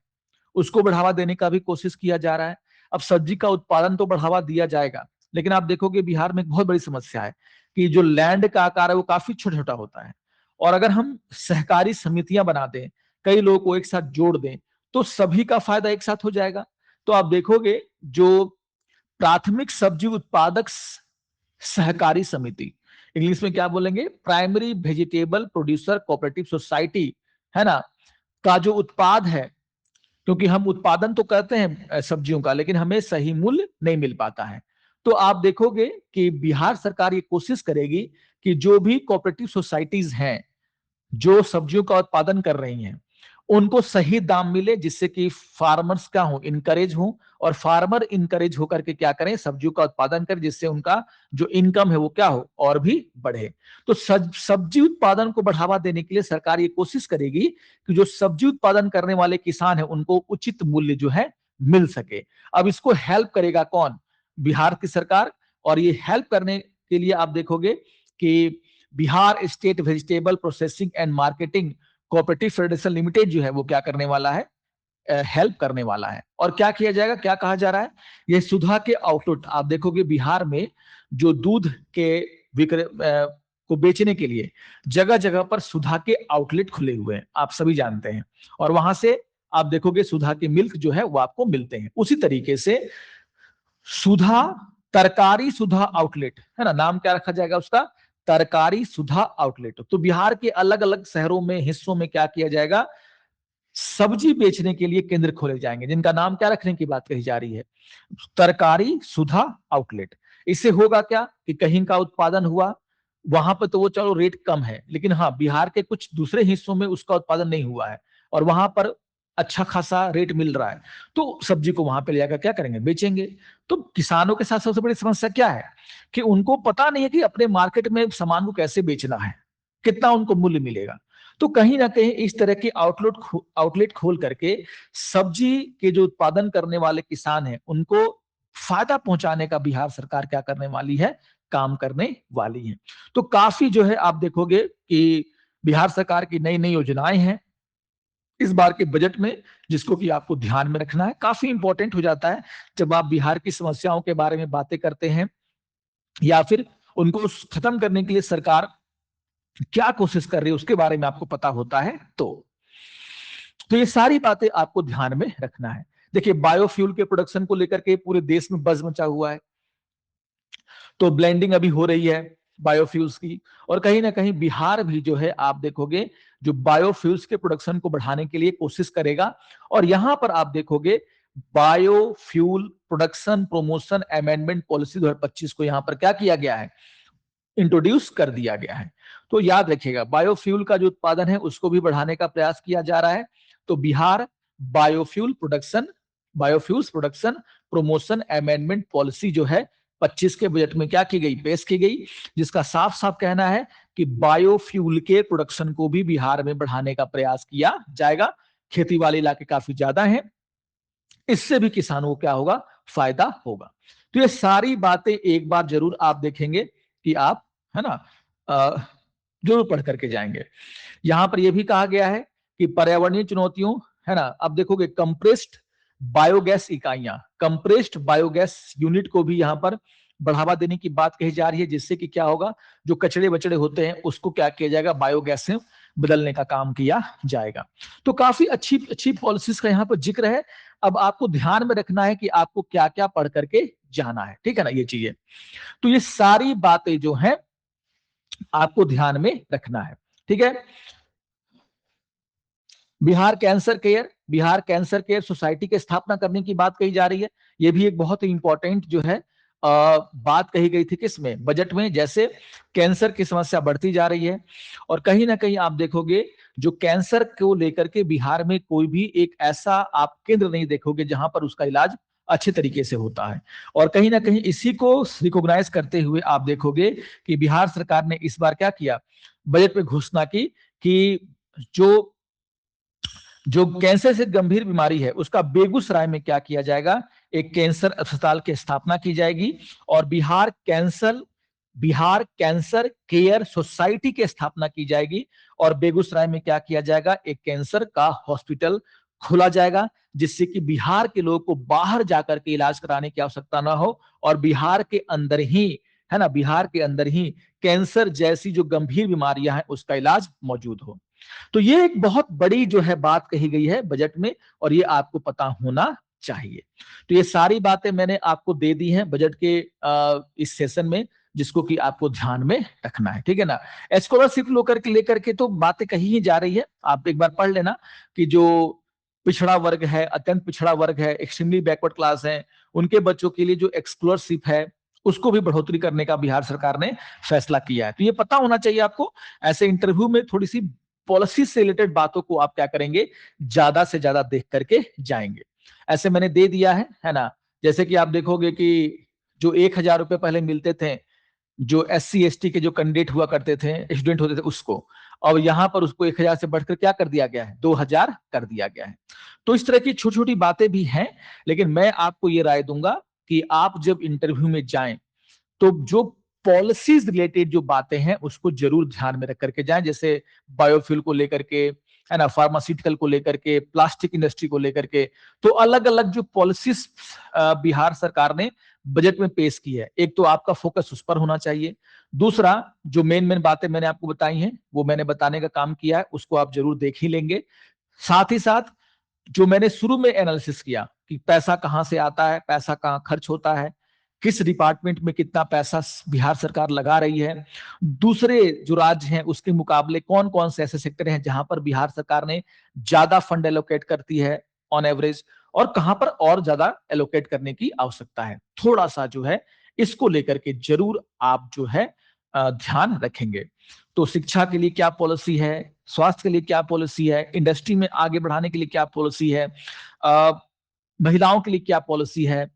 उसको बढ़ावा देने का भी कोशिश किया जा रहा है। अब सब्जी का उत्पादन तो बढ़ावा दिया जाएगा लेकिन आप देखोगे बिहार में एक बहुत बड़ी समस्या है कि जो लैंड का आकार है वो काफी छोटा छोटा होता है। और अगर हम सहकारी समितियां बना दें, कई लोगों को एक साथ जोड़ दें तो सभी का फायदा एक साथ हो जाएगा। तो आप देखोगे जो प्राथमिक सब्जी उत्पादक सहकारी समिति, इंग्लिश में क्या बोलेंगे, primary vegetable producer cooperative society, है ना, का जो उत्पाद है, क्योंकि हम उत्पादन तो करते हैं सब्जियों का लेकिन हमें सही मूल्य नहीं मिल पाता है। तो आप देखोगे कि बिहार सरकार ये कोशिश करेगी कि जो भी कोऑपरेटिव सोसाइटीज हैं जो सब्जियों का उत्पादन कर रही हैं उनको सही दाम मिले जिससे कि फार्मर्स क्या हो इनकरेज हो और फार्मर इनकरेज होकर के क्या करें सब्जियों का उत्पादन करें जिससे उनका जो इनकम है वो क्या हो और भी बढ़े। तो सब्जी उत्पादन को बढ़ावा देने के लिए सरकार ये कोशिश करेगी कि जो सब्जी उत्पादन करने वाले किसान है उनको उचित मूल्य जो है मिल सके। अब इसको हेल्प करेगा कौन, बिहार की सरकार। और ये हेल्प करने के लिए आप देखोगे कि Bihar state vegetable processing and marketing cooperative federation limited जो है वो क्या करने वाला है, हेल्प करने वाला है। और क्या किया जाएगा, क्या कहा जा रहा है, ये सुधा के आउटलेट आप देखोगे बिहार में जो दूध के विक्रय को बेचने के लिए जगह जगह पर सुधा के आउटलेट खुले हुए हैं, आप सभी जानते हैं। और वहां से आप देखोगे सुधा के मिल्क जो है वो आपको मिलते हैं। उसी तरीके से सुधा तरकारी सुधा आउटलेट है ना, नाम क्या रखा जाएगा उसका, तरकारी सुधा आउटलेट। तो बिहार के अलग अलग शहरों में हिस्सों में क्या किया जाएगा, सब्जी बेचने के लिए केंद्र खोले जाएंगे जिनका नाम क्या रखने की बात कही जा रही है, तरकारी सुधा आउटलेट। इससे होगा क्या कि कहीं का उत्पादन हुआ वहां पर तो वो चलो रेट कम है लेकिन हाँ बिहार के कुछ दूसरे हिस्सों में उसका उत्पादन नहीं हुआ है और वहां पर अच्छा खासा रेट मिल रहा है तो सब्जी को वहां पे ले जाकर क्या करेंगे बेचेंगे। तो किसानों के साथ सबसे बड़ी समस्या क्या है कि उनको पता नहीं है कि अपने मार्केट में सामान को कैसे बेचना है, कितना उनको मूल्य मिलेगा। तो कहीं ना कहीं इस तरह के आउटलेट खोल करके सब्जी के जो उत्पादन करने वाले किसान हैं उनको फायदा पहुंचाने का बिहार सरकार क्या करने वाली है, काम करने वाली है। तो काफी जो है आप देखोगे कि बिहार सरकार की नई नई योजनाएं हैं इस बार के बजट में, जिसको कि आपको ध्यान में रखना है। काफी इंपॉर्टेंट हो जाता है जब आप बिहार की समस्याओं के बारे में बातें करते हैं या फिर उनको खत्म करने के लिए सरकार क्या कोशिश कर रही है उसके बारे में आपको पता होता है। तो ये सारी बातें आपको ध्यान में रखना है। देखिए, बायोफ्यूल के प्रोडक्शन को लेकर के पूरे देश में बज़ मचा हुआ है। तो ब्लेंडिंग अभी हो रही है बायोफ्यूल्स की, और कहीं ना कहीं बिहार भी जो है आप देखोगे जो बायोफ्यूल्स के प्रोडक्शन को बढ़ाने के लिए कोशिश करेगा। और यहां पर आप देखोगे biofuel production promotion amendment policy 2025 को यहां पर क्या किया गया है, इंट्रोड्यूस कर दिया गया है। तो याद रखिएगा, बायोफ्यूल का जो उत्पादन है उसको भी बढ़ाने का प्रयास किया जा रहा है। तो Bihar biofuels production promotion amendment policy जो है 25 के बजट में क्या की गई, पेश की गई, जिसका साफ साफ कहना है कि बायोफ्यूल के प्रोडक्शन को भी बिहार में बढ़ाने का प्रयास किया जाएगा। खेती वाले इलाके काफी ज्यादा हैं, इससे भी किसानों को क्या होगा, फायदा होगा। तो ये सारी बातें एक बार जरूर आप देखेंगे कि आप, है ना, जरूर पढ़ करके जाएंगे। यहां पर यह भी कहा गया है कि पर्यावरणीय चुनौतियों, है ना, अब देखोगे कंप्रेस्ड बायोगैस इकाइयां, कंप्रेस्ड बायोगैस यूनिट को भी यहां पर बढ़ावा देने की बात कही जा रही है, जिससे कि क्या होगा, जो कचड़े बचड़े होते हैं उसको क्या किया जाएगा, बायोगैस से बदलने का काम किया जाएगा। तो काफी अच्छी अच्छी पॉलिसीज का यहाँ पर जिक्र है। अब आपको ध्यान में रखना है कि आपको क्या क्या पढ़ करके जाना है, ठीक है ना, ये चीजें। तो ये सारी बातें जो है आपको ध्यान में रखना है, ठीक है। बिहार कैंसर केयर सोसाइटी की स्थापना करने की बात कही जा रही है। यह भी एक बहुत ही इंपॉर्टेंट जो है बात कही गई थी किसमें, बजट में। जैसे कैंसर की समस्या बढ़ती जा रही है और कहीं ना कहीं आप देखोगे जो कैंसर को लेकर के बिहार में कोई भी एक ऐसा आप केंद्र नहीं देखोगे जहां पर उसका इलाज अच्छे तरीके से होता है। और कहीं ना कहीं इसी को रिकॉग्नाइज करते हुए आप देखोगे कि बिहार सरकार ने इस बार क्या किया, बजट में घोषणा की कि जो जो कैंसर से गंभीर बीमारी है उसका बेगूसराय में क्या किया जाएगा, एक कैंसर अस्पताल की स्थापना की जाएगी और बिहार कैंसर केयर सोसाइटी की स्थापना की जाएगी। और बेगूसराय में क्या किया जाएगा, एक कैंसर का हॉस्पिटल खोला जाएगा, जिससे कि बिहार के लोगों को बाहर जाकर के इलाज कराने की आवश्यकता ना हो और बिहार के अंदर ही, है ना, बिहार के अंदर ही कैंसर जैसी जो गंभीर बीमारियां हैं उसका इलाज मौजूद हो। तो ये एक बहुत बड़ी जो है बात कही गई है बजट में और ये आपको पता होना चाहिए। तो ये सारी बातें मैंने आपको दे दी हैं बजट के इस सेशन में, जिसको कि आपको ध्यान में रखना है, ठीक है ना। स्कॉलरशिप लेकर के तो बातें कही ही जा रही है, आप एक बार पढ़ लेना कि जो पिछड़ा वर्ग है, अत्यंत पिछड़ा वर्ग है, एक्सट्रीमली बैकवर्ड क्लास है, उनके बच्चों के लिए जो स्कॉलरशिप है उसको भी बढ़ोतरी करने का बिहार सरकार ने फैसला किया है। तो ये पता होना चाहिए आपको। ऐसे इंटरव्यू में थोड़ी सी पॉलिसी से रिलेटेड बातों को आप क्या करेंगे, ज्यादा से ज्यादा देख करके जाएंगे। ऐसे मैंने दे दिया है ना। जैसे कि आप देखोगे कि जो 1,000 रुपए पहले मिलते थे, जो SC ST के जो कैंडिडेट हुआ करते थे, स्टूडेंट होते थे, उसको और यहां पर उसको 1,000 से बढ़कर क्या कर दिया गया है, 2,000 कर दिया गया है। तो इस तरह की छोटी छोटी बातें भी हैं, लेकिन मैं आपको ये राय दूंगा कि आप जब इंटरव्यू में जाएं तो जो पॉलिसीज रिलेटेड जो बातें हैं उसको जरूर ध्यान में रख करके जाएं। जैसे बायोफ्यूल को लेकर के, है ना, फार्मास्यूटिकल को लेकर के, प्लास्टिक इंडस्ट्री को लेकर के, तो अलग अलग जो पॉलिसीज बिहार सरकार ने बजट में पेश की है, एक तो आपका फोकस उस पर होना चाहिए। दूसरा, जो मेन मेन बातें मैंने आपको बताई हैं वो मैंने बताने का काम किया है, उसको आप जरूर देख ही लेंगे। साथ ही साथ जो मैंने शुरू में एनालिसिस किया कि पैसा कहां से आता है, पैसा कहां खर्च होता है, किस डिपार्टमेंट में कितना पैसा बिहार सरकार लगा रही है, दूसरे जो राज्य हैं उसके मुकाबले कौन कौन से ऐसे सेक्टर हैं जहां पर बिहार सरकार ने ज्यादा फंड एलोकेट करती है ऑन एवरेज, और कहां पर और ज्यादा एलोकेट करने की आवश्यकता है, थोड़ा सा जो है इसको लेकर के जरूर आप जो है ध्यान रखेंगे। तो शिक्षा के लिए क्या पॉलिसी है, स्वास्थ्य के लिए क्या पॉलिसी है, इंडस्ट्री में आगे बढ़ाने के लिए क्या पॉलिसी है, महिलाओं के लिए क्या पॉलिसी है,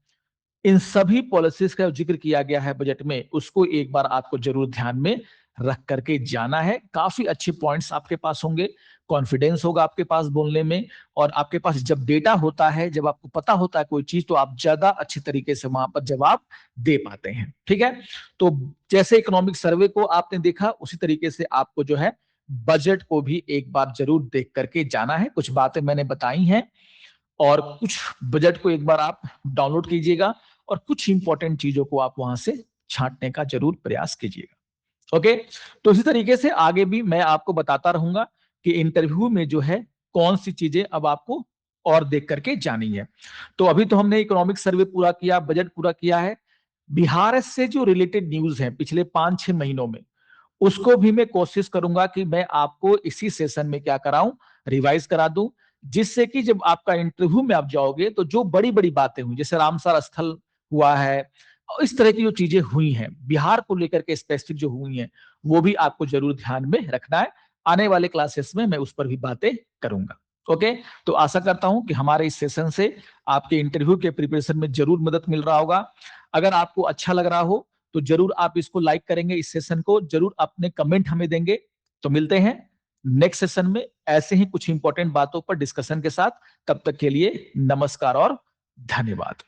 इन सभी पॉलिसीज का जिक्र किया गया है बजट में, उसको एक बार आपको जरूर ध्यान में रख करके जाना है। काफी अच्छे पॉइंट्स आपके पास होंगे, कॉन्फिडेंस होगा आपके पास बोलने में, और आपके पास जब डेटा होता है, जब आपको पता होता है कोई चीज, तो आप ज्यादा अच्छे तरीके से वहां पर जवाब दे पाते हैं। ठीक है, तो जैसे इकोनॉमिक सर्वे को आपने देखा, उसी तरीके से आपको जो है बजट को भी एक बार जरूर देख करके जाना है। कुछ बातें मैंने बताई हैं, और कुछ बजट को एक बार आप डाउनलोड कीजिएगा, और कुछ इंपॉर्टेंट चीजों को आप वहां से छांटने का जरूर प्रयास कीजिएगा। ओके, तो इसी तरीके से आगे भी मैं आपको बताता रहूंगा कि इंटरव्यू में जो है कौन सी चीजें अब आपको और देख करके जानी है। तो अभी तो हमने इकोनॉमिक सर्वे पूरा किया, बजट पूरा किया है। बिहार से जो रिलेटेड न्यूज है पिछले 5-6 महीनों में, उसको भी मैं कोशिश करूंगा कि मैं आपको इसी सेशन में क्या कराऊं, रिवाइज करा दूं, जिससे कि जब आपका इंटरव्यू में आप जाओगे तो जो बड़ी बड़ी बातें हुई, जैसे रामसर स्थल हुआ है, और इस तरह की जो चीजें हुई हैं बिहार को लेकर के स्पेसिफिक जो हुई हैं, वो भी आपको जरूर ध्यान में रखना है। आने वाले क्लासेस में मैं उस पर भी बातें करूंगा। ओके, तो आशा करता हूं कि हमारे इस सेशन से आपके इंटरव्यू के प्रिपरेशन में जरूर मदद मिल रहा होगा। अगर आपको अच्छा लग रहा हो तो जरूर आप इसको लाइक करेंगे, इस सेशन को जरूर अपने कमेंट हमें देंगे। तो मिलते हैं नेक्स्ट सेशन में ऐसे ही कुछ इंपॉर्टेंट बातों पर डिस्कशन के साथ। तब तक के लिए नमस्कार और धन्यवाद।